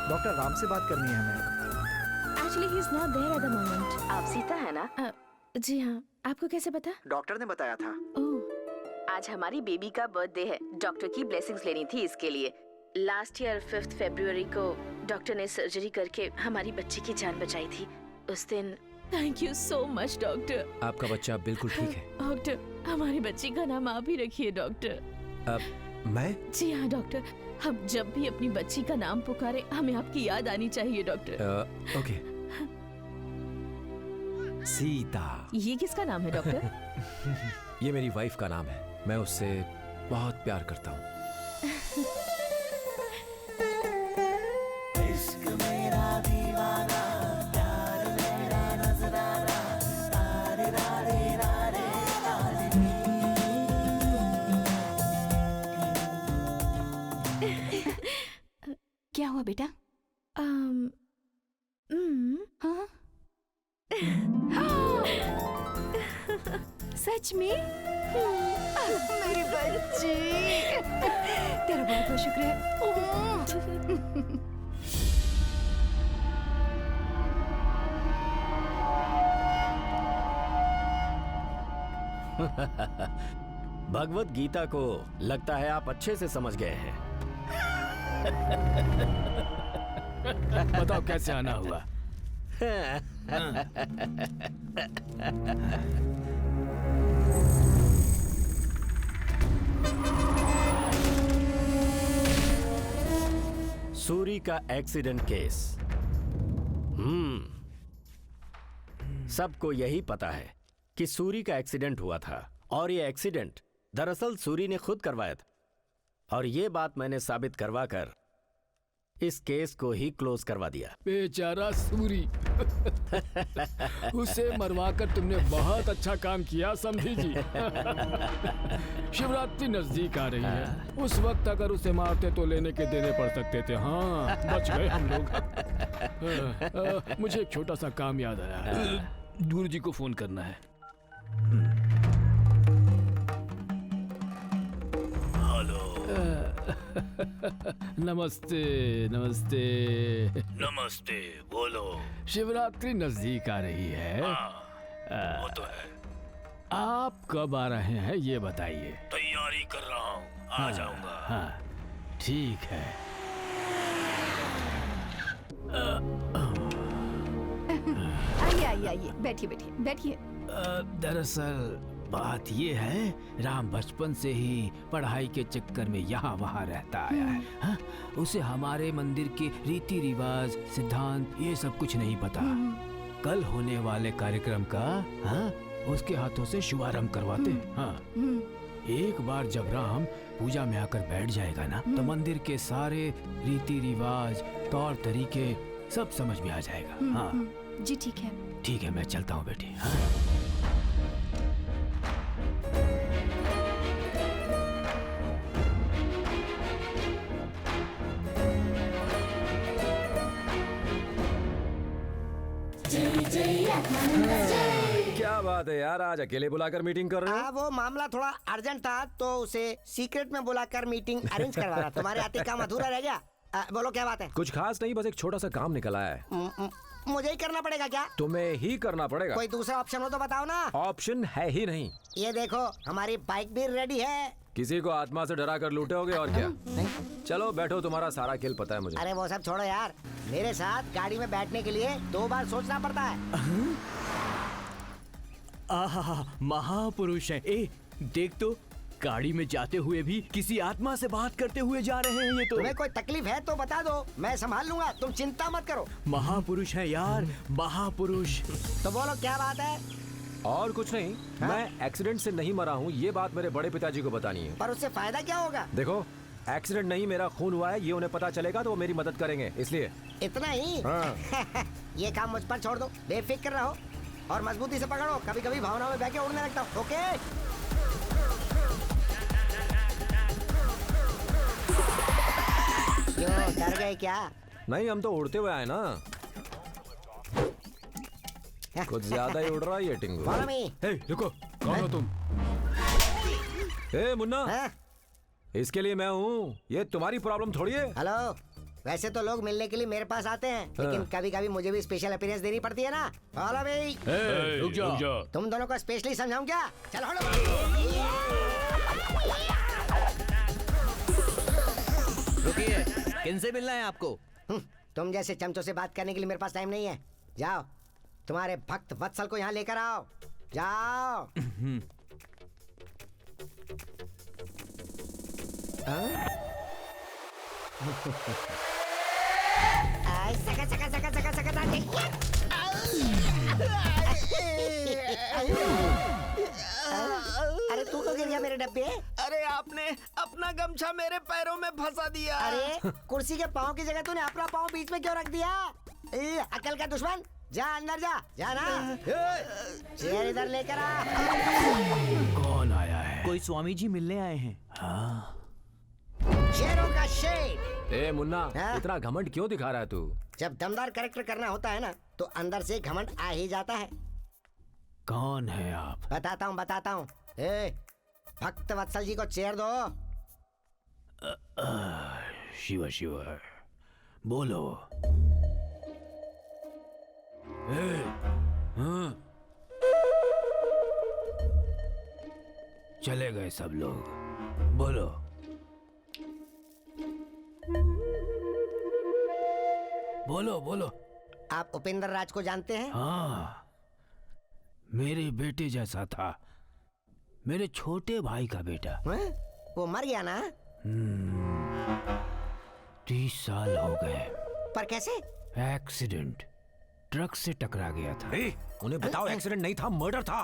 डॉक्टर राम से बात करनी है हमें। Actually, he is not there at the moment. आप सीता है ना? जी हाँ। आपको कैसे पता? डॉक्टर ने बताया था। ओह, आज हमारी बेबी का बर्थडे है। डॉक्टर की ब्लेसिंग्स लेनी थी इसके लिए। लास्ट ईयर 5 फरवरी को डॉक्टर ने सर्जरी करके हमारी बच्ची की जान बचाई थी। उस दिन thank you so much doctor. आपका बच्चा बिल्कुल ठीक है। डॉक्टर, हमारी बच्ची का नाम आप ही रखिए डॉक्टर। मैं? जी हाँ डॉक्टर, हम जब भी अपनी बच्ची का नाम पुकारे हमें आपकी याद आनी चाहिए डॉक्टर। ओके। सीता। ये किसका नाम है डॉक्टर? ये मेरी वाइफ का नाम है। मैं उससे बहुत प्यार करता हूँ। इश्क मेरा दीवाना, प्यार मेरा नजराना, तारे रारे रारे क्या हुआ बेटा? हाँ? सच में? मेरी बच्ची, तेरा बहुत बहुत शुक्र है। भगवत गीता को लगता है आप अच्छे से समझ गए हैं। बताओ कैसे आना हुआ? सूरी का एक्सीडेंट केस। सबको यही पता है कि सूरी का एक्सीडेंट हुआ था और ये एक्सीडेंट दरअसल सूरी ने खुद करवाया था और ये बात मैंने साबित करवाकर इस केस को ही क्लोज करवा दिया। बेचारा सूरी। उसे मरवाकर तुमने बहुत अच्छा काम किया समझी जी। शिवरात्रि नजदीक आ रही है, उस वक्त अगर उसे मारते तो लेने के देने पड़ सकते थे। हाँ, बच गए हम लोग। मुझे एक छोटा सा काम याद आया, गुरु जी को फोन करना है। नमस्ते नमस्ते नमस्ते, बोलो। शिवरात्रि नजदीक आ रही है। वो तो है। आप कब आ रहे हैं ये बताइए। तैयारी कर रहा हूँ, आ जाऊंगा। हाँ, ठीक है। आइए आइए आइए, बैठिए बैठिए बैठिए। दरअसल बात ये है, राम बचपन से ही पढ़ाई के चक्कर में यहाँ वहाँ रहता आया है। हाँ? उसे हमारे मंदिर के रीति रिवाज, सिद्धांत ये सब कुछ नहीं पता। कल होने वाले कार्यक्रम का उसके हाथों से शुभारंभ करवाते हैं। हाँ, एक बार जब राम पूजा में आकर बैठ जाएगा ना, तो मंदिर के सारे रीति रिवाज, तौर तरीके सब समझ में आ जाएगा। हाँ जी ठीक है। ठीक है, मैं चलता हूँ बेटी। हाँ? क्या बात है यार, आज अकेले बुलाकर मीटिंग कर रहे हो? वो मामला थोड़ा अर्जेंट था तो उसे सीक्रेट में बुलाकर मीटिंग अरेंज करवा रहा। तुम्हारे आते काम अधूरा रह गया। बोलो क्या बात है? कुछ खास नहीं, बस एक छोटा सा काम निकल आया है। मुझे ही करना पड़ेगा क्या? तुम्हें ही करना पड़ेगा। कोई दूसरा ऑप्शन हो तो बताओ ना। ऑप्शन है ही नहीं। ये देखो, हमारी बाइक भी रेडी है। किसी को आत्मा से डरा कर लूटे होगे और क्या। चलो बैठो, तुम्हारा सारा खेल पता है मुझे। अरे वो सब छोड़ो यार, मेरे साथ गाड़ी में बैठने के लिए 2 बार सोचना पड़ता है। आहा, महापुरुष है। ए, देख तो, गाड़ी में जाते हुए भी किसी आत्मा से बात करते हुए जा रहे हैं ये तो। तुम्हें कोई तकलीफ है तो बता दो, मैं संभाल लूंगा, तुम चिंता मत करो। महापुरुष है यार, महापुरुष। तो बोलो क्या बात है? और कुछ नहीं, मैं एक्सीडेंट से नहीं मरा हूँ, ये बात मेरे बड़े पिताजी को बतानी है। पर उससे फायदा क्या होगा? देखो, एक्सीडेंट नहीं, मेरा खून हुआ है, ये उन्हें पता चलेगा तो वो मेरी मदद करेंगे, इसलिए। इतना ही? हाँ। ये काम मुझ पर छोड़ दो, बेफिक्र रहो और मजबूती से पकड़ो। कभी कभी भावनाओं में बह के उड़ने लगता हूँ। ओके? क्यों, डर गए क्या? नहीं, हम तो उड़ते हुए आए ना। कुछ ज्यादा ही उड़ रहा है ये टिंगू। Follow me। हे, रुको, कौन हो तुम? ए मुन्ना, इसके लिए मैं हूँ, ये तुम्हारी प्रॉब्लम थोड़ी है। हेलो, वैसे तो लोग मिलने के लिए मेरे पास आते हैं, लेकिन कभी कभी मुझे भी स्पेशल अपीयरेंस देनी पड़ती है ना। Follow me. रुक जा। तुम दोनों को स्पेशली समझाऊं क्या? चलो रुकिए, किनसे मिलना है आपको? तुम जैसे चमचों से बात करने के लिए मेरे पास टाइम नहीं है। जाओ। तुम्हारे भक्त वत्सल को यहाँ लेकर आओ, जाओ। सका सका सका सका सका अरे तू क्यों गिर गया मेरे डब्बे? अरे आपने अपना गमछा मेरे पैरों में फंसा दिया। अरे कुर्सी के पाँव की जगह तूने अपना पाँव बीच में क्यों रख दिया? अकल का दुश्मन, जा अंदर जा ना। चेयर इधर लेकर आ। कौन आया है? कोई स्वामी जी मिलने आए हैं। हाँ। शेरों का शेर। ए मुन्ना, इतना घमंड क्यों दिखा रहा है तू? जब दमदार कैरेक्टर करना होता है ना, तो अंदर से घमंड आ ही जाता है। कौन है आप? बताता हूँ। भक्त वत्सल जी को चेयर दो। शिव शिव, बोलो। हाँ। चले गए सब लोग, बोलो। बोलो बोलो। आप उपेंद्र राज को जानते हैं? हाँ, मेरे बेटे जैसा था, मेरे छोटे भाई का बेटा। वो मर गया ना? 30 साल हो गए। पर कैसे? एक्सीडेंट, ट्रक से टकरा गया था। उन्हें बताओ एक्सीडेंट नहीं था, मर्डर था।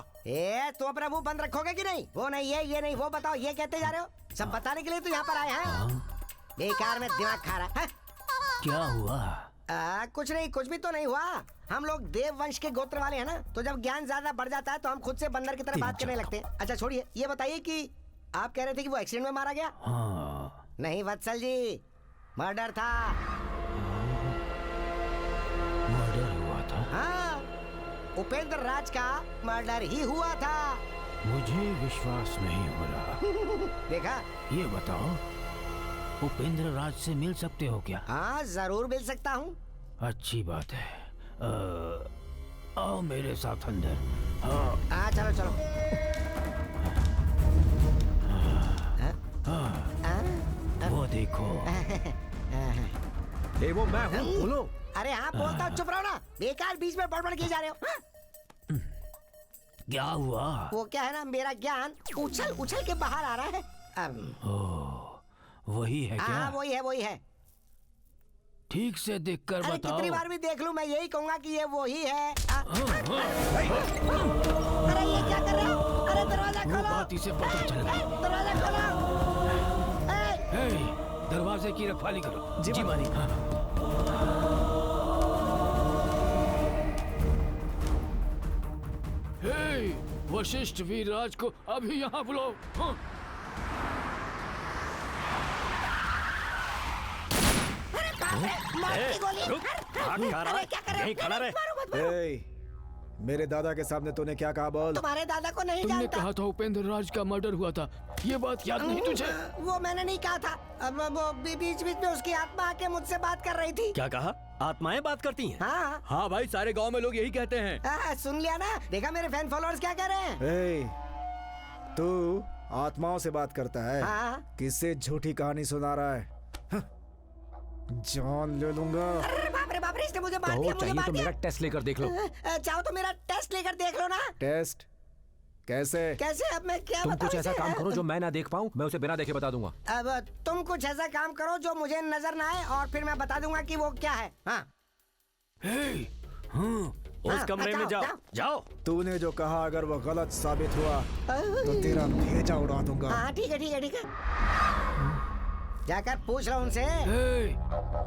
तो अपना मुंह बंद रखोगे कि नहीं? वो नहीं है, ये नहीं, वो बताओ, ये कहते जा रहे हो? सब बताने के लिए तो यहाँ पर आए हैं। बेकार में दिमाग खा रहा है। क्या हुआ? कुछ नहीं, कुछ भी तो नहीं हुआ। हम लोग देव वंश के गोत्र वाले हैं ना, तो जब ज्ञान ज्यादा बढ़ जाता है तो हम खुद से बंदर की तरह बात करने लगते हैं। अच्छा छोड़िए, ये बताइए कि आप कह रहे थे कि वो एक्सीडेंट में मारा गया? हाँ। नहीं वत्सल जी, मर्डर था। मर्डर हुआ था? हाँ, उपेंद्र राज का मर्डर ही हुआ था। मुझे विश्वास नहीं हो रहा। देखा? ये बताओ, उपेंद्र राज से मिल सकते हो क्या? हाँ जरूर मिल सकता हूँ। अच्छी बात है। आओ मेरे साथ अंदर। हाँ चलो चलो। वो देखो। वो मैं हूँ, बोलो। अरे हाँ बोलता हूँ, चुप रहो ना, बेकार बीच में बड़बड़ किए जा रहे हो। क्या हुआ? वो क्या है ना, मेरा ज्ञान उछल उछल के बाहर आ रहा है। वही है क्या? हाँ वही है। ठीक से देखकर अरे बताओ। कितनी बार भी देख लूं, मैं यही कहूंगा कि ये वही है। अरे ये क्या कर रहे हो? अरे दरवाजा खोलो। बात इसे पता चल गई। दरवाजा खोलो। दरवाजे की रखवाली करो। जी मालिक। वशिष्ठ वीरराज को अभी यहाँ बुलाओ। मेरे दादा के सामने तूने क्या कहा? बोल। तुम्हारे दादा को नहीं तुमने जानता। कहा था उपेंद्र राज का मर्डर हुआ था, ये बात याद नहीं तुझे? वो मैंने नहीं कहा था। अब वो बीच बीच में उसकी आत्मा आके मुझसे बात कर रही थी। क्या कहा? आत्माएं बात करती हैं? हाँ हाँ भाई, सारे गांव में लोग यही कहते हैं। सुन लिया ना? देखा मेरे फैन फॉलोअर्स क्या कह रहे हैं? तू आत्माओं से बात करता है? हाँ। किससे झूठी कहानी सुना रहा है? जान ले लूंगा। अरे बाप रे, इसने मुझे मार दिया, मुझे मार तो दिया। मेरा टेस्ट लेकर देख लो। चाहो तो मेरा टेस्ट लेकर देख लो ना। टेस्ट? कैसे? अब मैं क्या तुम बताऊं कुछ ऐसा इसे? काम करो जो मैं ना देख पाऊं, मैं उसे बिना देखे बता दूंगा। अब तुम कुछ ऐसा काम करो जो मुझे नजर ना आए, और फिर मैं बता दूंगा कि वो क्या है। हाँ। उस कमरे में जाओ। तूने जो कहा अगर वो गलत साबित हुआ तो तेरा भेजा उड़ा दूंगा। हाँ ठीक है। जाकर पूछ लो उनसे।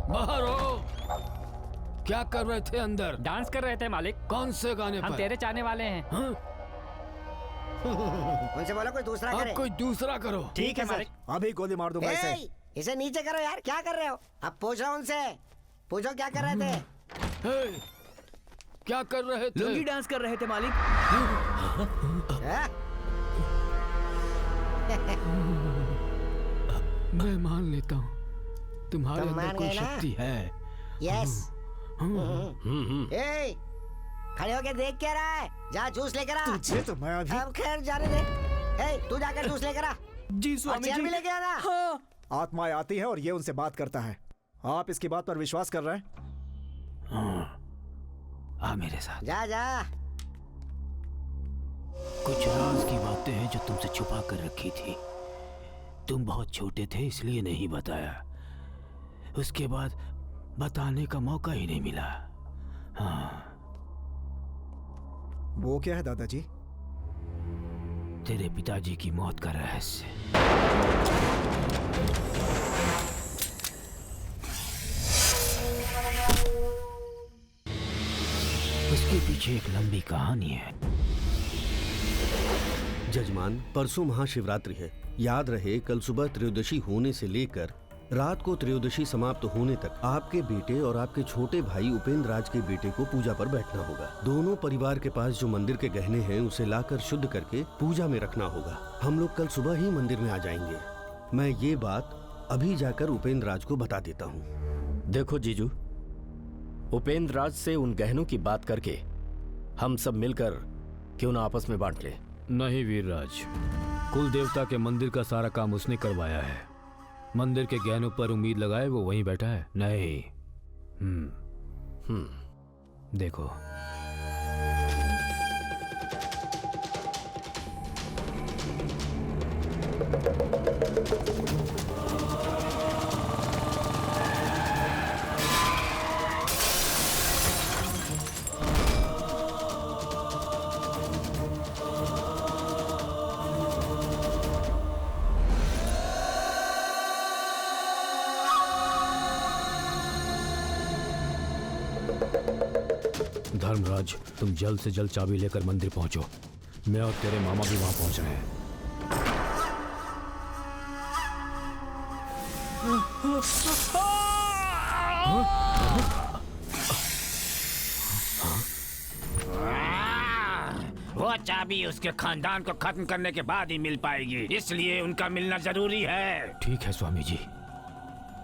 बाहर हो। क्या कर रहे थे अंदर? डांस कर रहे थे मालिक। कौन से गाने पर? हम तेरे चाहने वाले हैं। उनसे बोलो कोई दूसरा करे। अब कोई दूसरा करो। ठीक है मालिक। अभी गोली मार दूंगा इसे। इसे नीचे करो यार, क्या कर रहे हो? अब पूछ लो उनसे, पूछो क्या कर रहे थे? क्या कर रहे थे? लुंगी डांस कर रहे थे मालिक। मैं मान लेता हूँ तुम्हारे अंदर कोई शक्ति है। यस। खड़े होके देख क्या रहा है? जा जूस लेकर आ। तुझे तो मैं अभी। अब खैर जाने दे। तू जाकर जूस लेकर आ। जी स्वामी जी। भी लेके आना। हाँ। आत्माएं आती है और ये उनसे बात करता है। आप इसकी बात पर विश्वास कर रहे हैं? आ मेरे साथ। जा जा। कुछ राज की बातें हैं जो तुमसे छुपा कर रखी थी। तुम बहुत छोटे थे इसलिए नहीं बताया। उसके बाद बताने का मौका ही नहीं मिला। हाँ। वो क्या है दादाजी? तेरे पिताजी की मौत का रहस्य। उसके पीछे एक लंबी कहानी है। जजमान, परसों महाशिवरात्रि है। याद रहे, कल सुबह त्रयोदशी होने से लेकर रात को त्रयोदशी समाप्त होने तक आपके बेटे और आपके छोटे भाई उपेंद्र राज के बेटे को पूजा पर बैठना होगा। दोनों परिवार के पास जो मंदिर के गहने हैं उसे लाकर शुद्ध करके पूजा में रखना होगा। हम लोग कल सुबह ही मंदिर में आ जाएंगे। मैं ये बात अभी जाकर उपेंद्र राज को बता देता हूँ। देखो जीजू, उपेंद्र राज से उन गहनों की बात करके हम सब मिलकर क्यों ना आपस में बांट ले। नहीं वीरराज, कुल देवता के मंदिर का सारा काम उसने करवाया है। मंदिर के गहनों पर उम्मीद लगाए वो वहीं बैठा है। नहीं। देखो, धर्मराज, तुम जल्द से जल्द चाबी लेकर मंदिर पहुंचो। मैं और तेरे मामा भी वहां पहुंच रहे हैं। वो चाबी उसके खानदान को खत्म करने के बाद ही मिल पाएगी, इसलिए उनका मिलना जरूरी है। ठीक है स्वामी जी।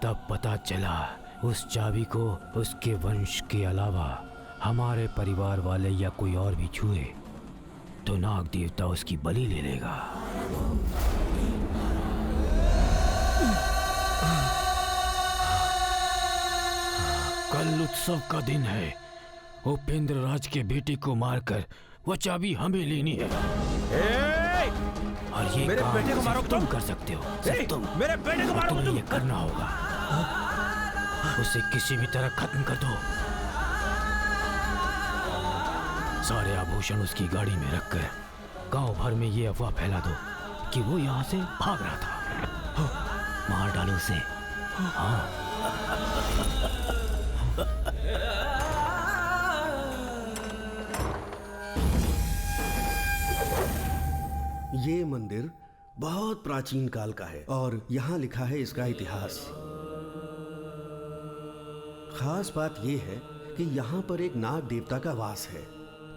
तब पता चला उस चाबी को उसके वंश के अलावा हमारे परिवार वाले या कोई और भी छुए तो नाग देवता उसकी बलि ले लेगा। कल उत्सव का दिन है। उपेंद्र राज के बेटे को मारकर वो चाबी हमें लेनी है। और ये मेरे काम बेटे को मारो तुम कर सकते हो। सिर्फ तुम। मेरे बेटे को मारो। तुम्हें ये करना होगा। उसे किसी भी तरह खत्म कर दो। सारे आभूषण उसकी गाड़ी में रखकर गांव भर में ये अफवाह फैला दो कि वो यहाँ से भाग रहा था। मार डालो उसे। हाँ। ये मंदिर बहुत प्राचीन काल का है और यहाँ लिखा है इसका इतिहास। खास बात यह है कि यहाँ पर एक नाग देवता का वास है।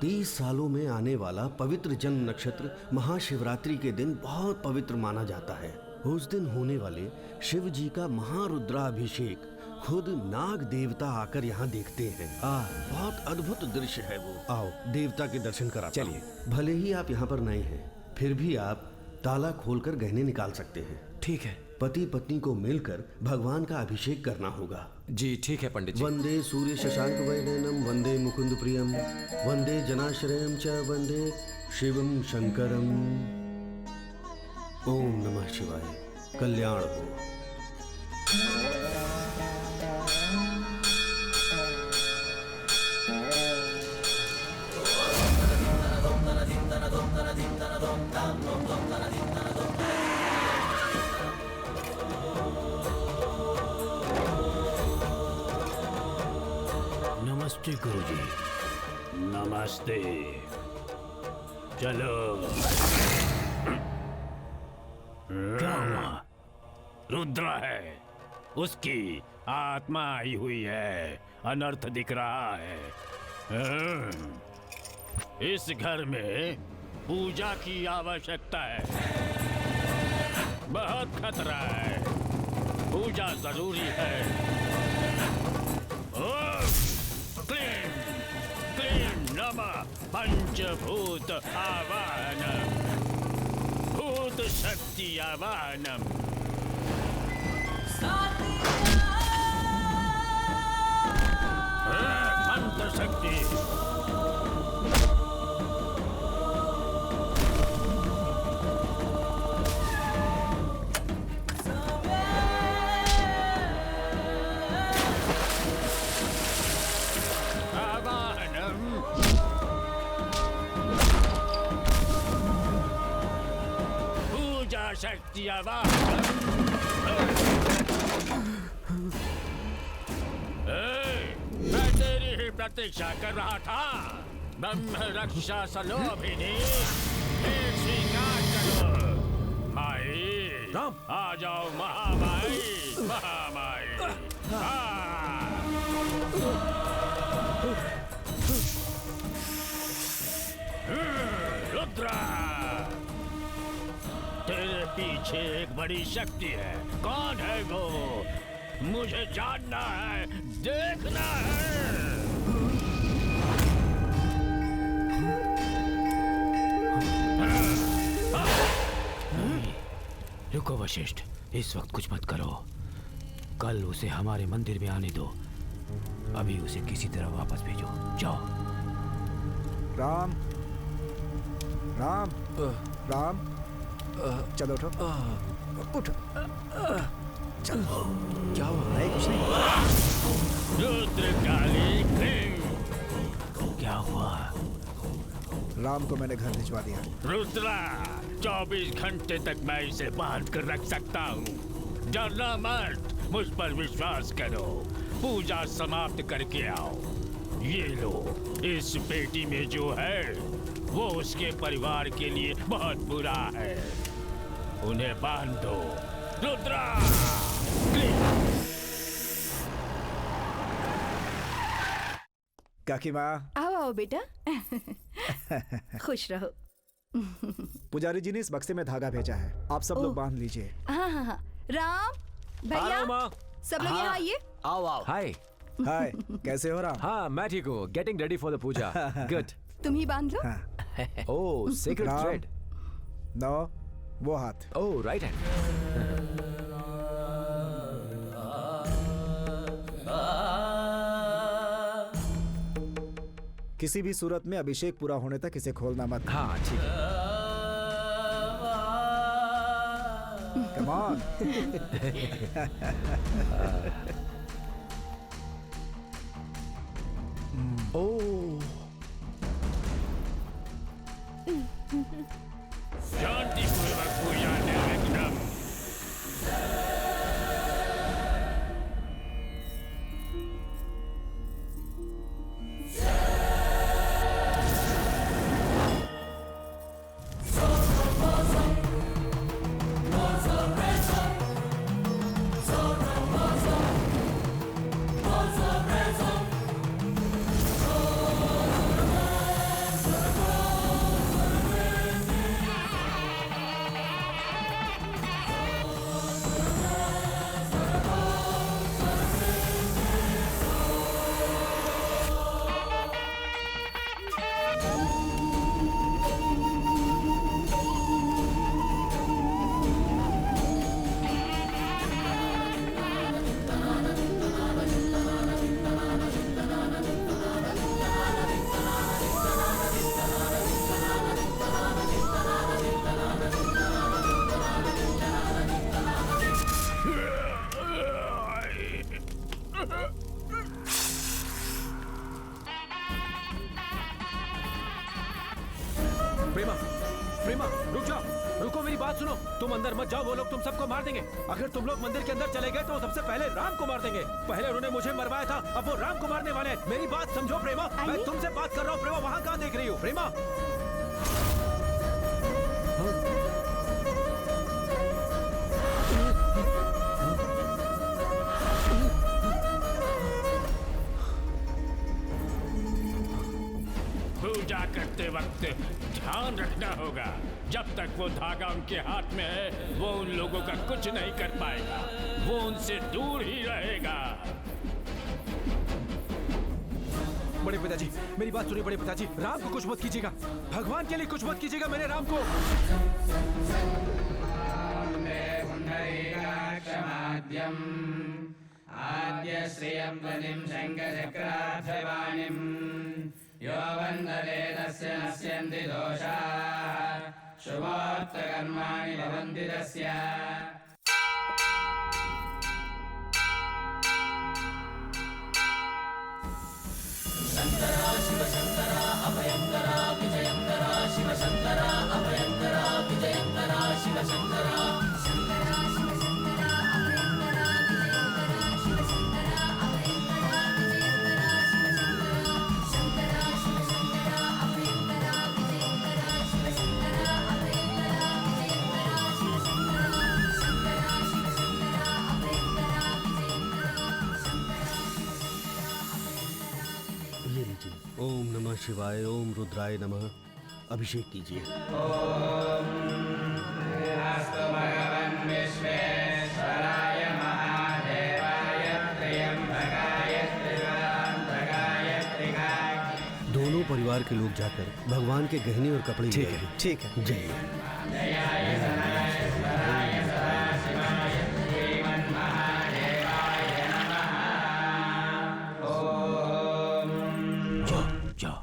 30 सालों में आने वाला पवित्र जन्म नक्षत्र महाशिवरात्रि के दिन बहुत पवित्र माना जाता है। उस दिन होने वाले शिव जी का महारुद्राभिषेक खुद नाग देवता आकर यहाँ देखते हैं। बहुत अद्भुत दृश्य है वो। आओ देवता के दर्शन कराता हूं। चलिए। भले ही आप यहाँ पर नए हैं, फिर भी आप ताला खोलकर गहने निकाल सकते हैं। ठीक है। पति पत्नी को मिलकर भगवान का अभिषेक करना होगा। जी ठीक है पंडित जी। वंदे सूर्य शशांक वैनयनम वंदे मुकुंद प्रियम वंदे जनाश्रयम च वंदे शिवम शंकरम। ओम नमः शिवाय। कल्याण हो। नमस्ते गुरुजी। नमस्ते। चलो। क्या हुआ? रुद्रा है, उसकी आत्मा आई हुई है। अनर्थ दिख रहा है। इस घर में पूजा की आवश्यकता है। बहुत खतरा है। पूजा जरूरी है। क्लीं क्लीं नमः पंचभूत आवाहनम। भूत शक्ति आवाहनम। मंत्र शक्ति शक्तियाँ मैं तेरी ही प्रतीक्षा कर रहा था। ब्रह्म रक्षा सलोभिनी स्वीकार करो। माई राम आ जाओ महामाई, महामाई। रुद्रा, तेरे पीछे एक बड़ी शक्ति है। कौन है वो? मुझे जानना है, देखना है। रुको वशिष्ठ, इस वक्त कुछ मत करो। कल उसे हमारे मंदिर में आने दो। अभी उसे किसी तरह वापस भेजो। जाओ। राम राम राम, चलो उठो, उठो, चलो। क्या हुआ? नहीं, कुछ नहीं। रुद्रकाली क्या हुआ? राम को मैंने घर भिजवा दिया। रुद्रा, 24 घंटे तक मैं इसे बांध कर रख सकता हूँ। डरना मत, मुझ पर विश्वास करो। पूजा समाप्त करके आओ। ये लो, इस पेटी में जो है वो उसके परिवार के लिए बहुत बुरा है। उन्हें बांध दो। रुद्रा, काकी माँ। आओ आओ बेटा। खुश रहो। पुजारी जी ने इस बक्से में धागा भेजा है, आप सब लोग बांध लीजिए। हाँ हाँ हाँ। राम भैया, सब लोग यहाँ आइए। आओ आओ। हाय हाय, कैसे हो राम? हाँ मैं ठीक हूँ। Getting ready for the puja. Good. तुम ही बांध लो। Oh, secret Ram, thread. No, वो हाथ। Oh, right hand. किसी भी सूरत में अभिषेक पूरा होने तक इसे खोलना मत। हाँ ठीक है। Come on. ओह, शांतिपूर्वक पूजा निर्विघ्नम। प्रेमा, प्रेमा, रुक जाओ। रुको, मेरी बात सुनो। तुम अंदर मत जाओ, वो लोग तुम सबको मार देंगे। अगर तुम लोग मंदिर के अंदर चले गए तो सबसे पहले राम को मार देंगे। पहले उन्होंने मुझे मरवाया था, अब वो राम को मारने वाले हैं। मेरी बात समझो प्रेमा, मैं तुमसे बात कर रहा हूँ। प्रेमा, वहाँ कहाँ देख रही हो? प्रेमा, पूजा करते वक्त ध्यान रखना होगा। जब तक वो धागा उनके हाथ में है, वो उन लोगों का कुछ नहीं कर पाएगा। वो उनसे दूर ही रहेगा। बड़े पिताजी, मेरी बात सुनिए। बड़े पिताजी, राम को कुछ मत कीजिएगा। भगवान के लिए कुछ मत कीजिएगा मेरे राम को। आद्य श्रियं प्रदिं शङ्खचक्राभ्यवाणिं यो वन्दते तस्य नश्यन्ति दोषाः शुभोक्तकर्माणि भवन्ति तस्य। शङ्करा शिव शङ्करा अभयङ्करा विजयङ्करा शिव शङ्करा अभयङ्करा विजयङ्करा शिव शङ्करा ये लीजिए। ओम नमः शिवाय, ओम रुद्राय नमः। अभिषेक कीजिए। अस्तु भगवन् विश्वेश्वराय महादेवाय त्र्यम्बकाय त्रिपुरान्तकाय त्रिकाय। दोनों परिवार के लोग जाकर भगवान के गहने और कपड़े ले आएंगे। ठीक है। जय। जयाय सदाशिवाय सदाशिवाय श्रीमन्महादेवाय नमः। ओम। जाओ।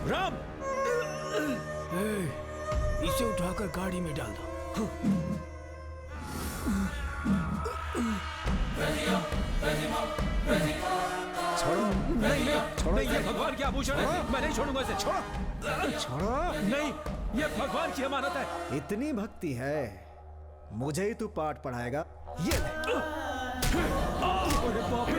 राम, इसे उठाकर गाड़ी में डाल दो। छोड़ो। नहीं, ये भगवान की आभूषण है। मैं नहीं छोड़ूंगा इसे। छोड़ो। नहीं, ये भगवान की अमानत है। इतनी भक्ति है, मुझे ही तू पाठ पढ़ाएगा? ये ले। अरे बाप रे।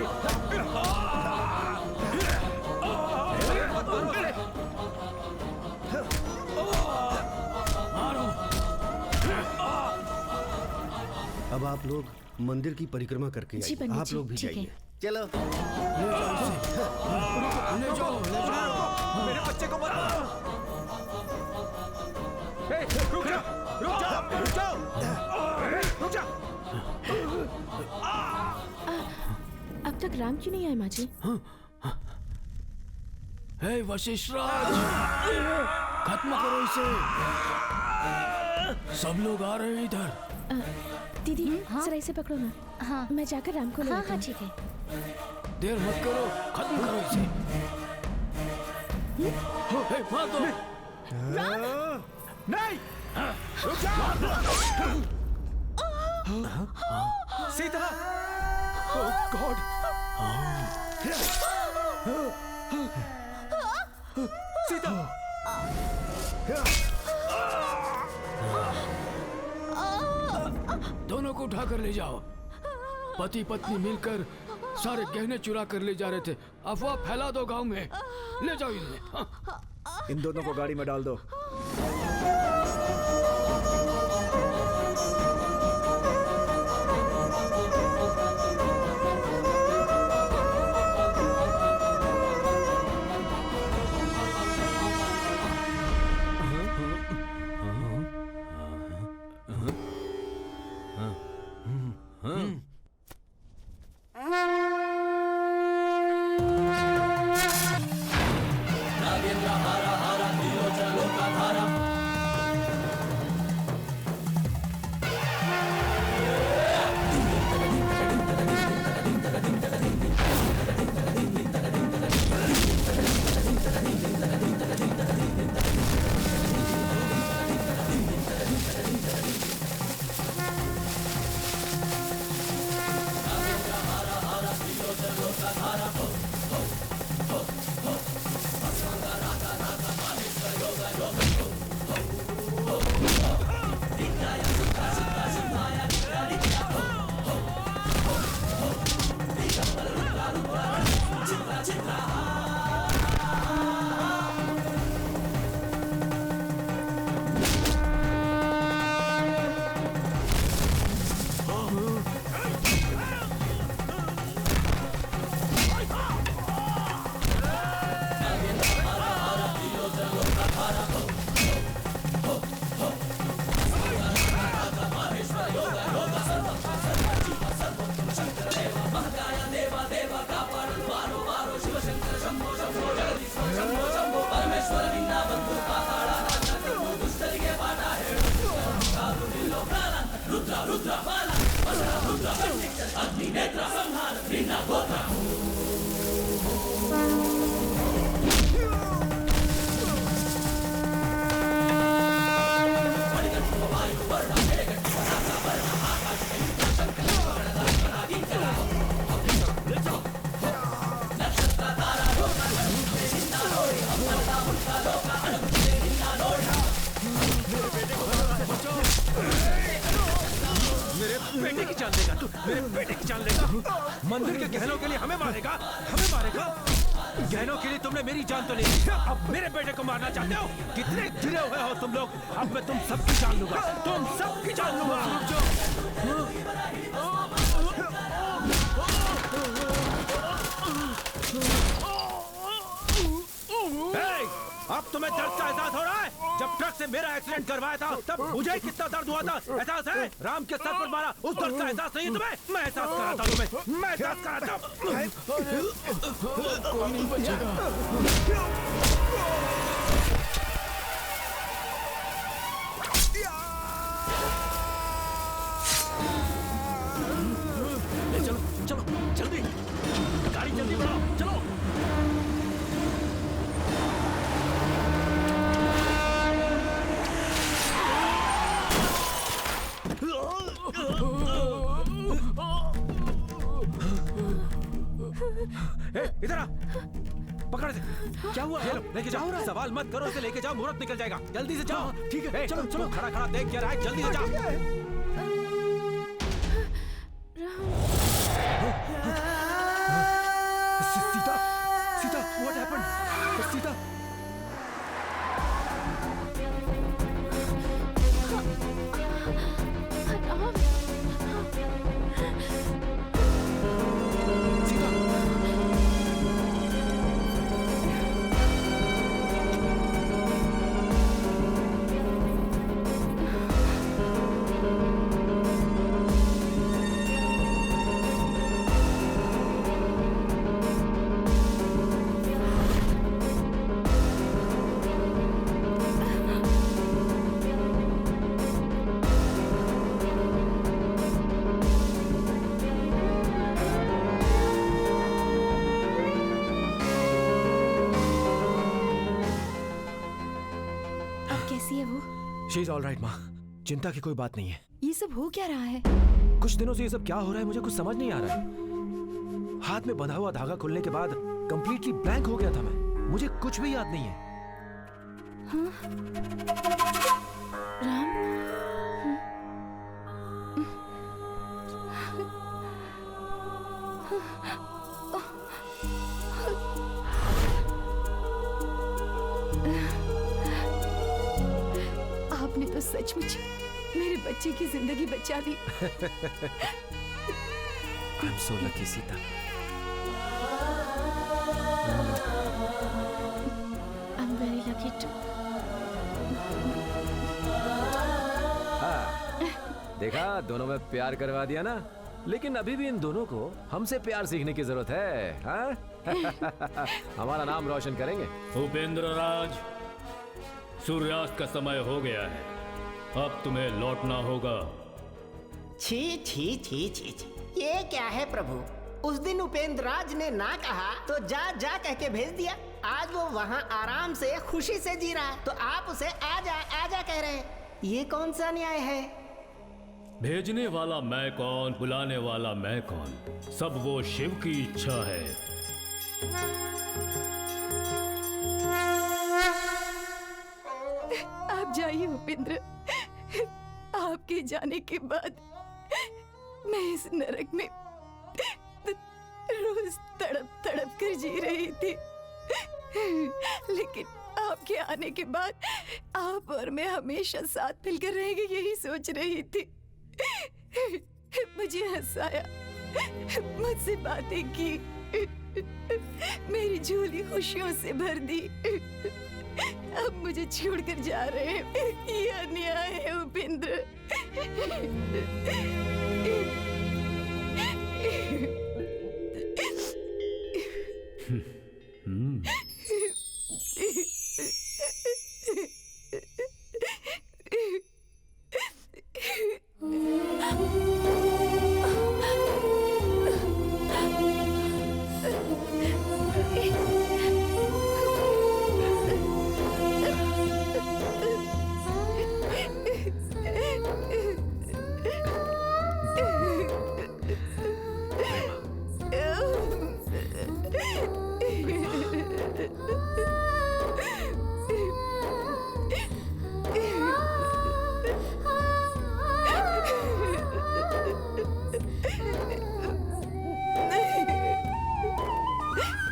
अब आप लोग मंदिर की परिक्रमा करके जी, आइए। पंडित आप जी, लोग भी ठीक है। जाइए। चलो। ले जाओ। मेरे बच्चे को मत। रुक जा, रुक जा, रुक जा, रुक जा। अब तक राम क्यों नहीं आए माँ जी? हे वशिष्ठ राज, खत्म करो इसे। सब लोग आ रहे हैं इधर। दीदी, जरा इसे पकड़ो ना। हाँ, मैं जाकर राम को ले आता हूँ। ठीक है। देर मत करो, खत्म करो इसे। हे, मार दो। नहीं, रुक जा। सीता। ओह गॉड। सीता। दोनों को उठाकर ले जाओ। पति पत्नी मिलकर सारे गहने चुरा कर ले जा रहे थे। अफवाह फैला दो गांव में। ले जाओ इन्हें। इन दोनों को गाड़ी में डाल दो। नागेंद्र हारा हारा त्रिलोचन लोकाधारा मेरे बेटे की जान लेगा? मंदिर के गहनों के लिए हमें मारेगा? हमें मारेगा? गहनों के लिए तुमने मेरी जान तो नहीं ली, अब मेरे बेटे को मारना चाहते हो? कितने गिरे हुए हो तुम लोग? अब मैं तुम सबकी जान लूंगा, तुम सबकी जान लूंगा। अब तुम्हें दर्द का एहसास हो रहा है? जब ट्रक से मेरा एक्सीडेंट करवाया था तब मुझे कितना दर्द हुआ था, एहसास है? राम के सर पर मारा, उस दर्द का एहसास नहीं तुम्हें? मैं एहसास कराता हूं तुम्हें, मैं एहसास कराता हूं। कोई नहीं बचेगा। चलो चलो जल्दी, गाड़ी जल्दी बढ़ाओ, चलो। इधर आ, पकड़ से। क्या हुआ? ये लो, लेके जाओ। सवाल मत करो, इसे लेके जाओ, मुहूर्त निकल जाएगा। जल्दी से जाओ। ठीक है, चलो चलो। खड़ा खड़ा देख क्या रहा है, जल्दी से जाओ। Sita, Sita, what happened? Sita. She is all right, माँ। चिंता की कोई बात नहीं है। ये सब हो क्या रहा है? कुछ दिनों से ये सब क्या हो रहा है मुझे कुछ समझ नहीं आ रहा है। हाथ में बंधा हुआ धागा खुलने के बाद कंप्लीटली ब्लैंक हो गया था मैं। मुझे कुछ भी याद नहीं है। हाँ? राम? आपने तो सचमुच मेरे बच्चे की जिंदगी बचा ली। I'm so lucky, Sita. I'm very lucky too. देखा, दोनों में प्यार करवा दिया ना। लेकिन अभी भी इन दोनों को हमसे प्यार सीखने की जरूरत है। हाँ? हमारा नाम रोशन करेंगे। उपेंद्र राज, सूर्यास्त का समय हो गया है, अब तुम्हें लौटना होगा। छी छी छी छी छी, ये क्या है प्रभु? उस दिन उपेंद्र राज ने ना कहा तो जा जा कह के भेज दिया। आज वो वहाँ आराम से खुशी से जी रहा है तो आप उसे आजा कह रहे हैं। ये कौन सा न्याय है? भेजने वाला मैं कौन, बुलाने वाला मैं कौन, सब वो शिव की इच्छा है। आप जाइए उपेंद्र। आपके जाने के बाद मैं इस नरक में रोज तड़प तड़प कर जी रही थी, लेकिन आपके आने के बाद आप और मैं हमेशा साथ मिलकर रहेंगे यही सोच रही थी। मुझे हंसाया, मुझसे बातें की, मेरी झोली खुशियों से भर दी। अब मुझे छोड़कर जा रहे हैं, ये अन्याय है उपेंद्र।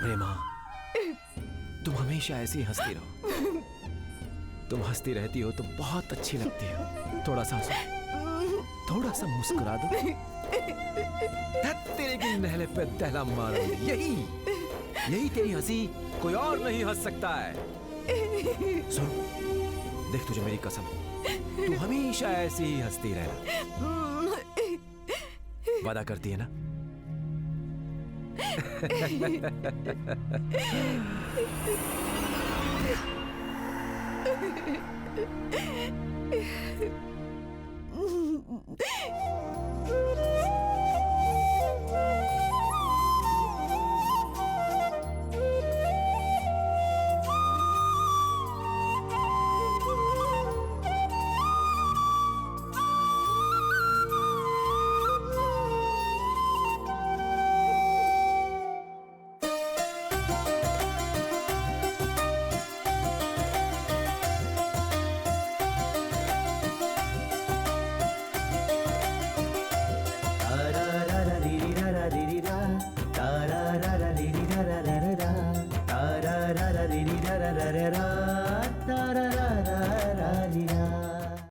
प्रेमा, तुम हमेशा ऐसे ही हंसती रहो। तुम हंसती रहती हो तो बहुत अच्छी लगती हो। थोड़ा सा हंसो, थोड़ा सा मुस्कुरा दो। तेरे की नहले पे दहला मारो। यही तेरी हंसी, कोई और नहीं हंस सकता है। सुन, देख तुझे मेरी कसम, तू हमेशा ऐसे ही हंसती रहना। वादा करती है ना? तारा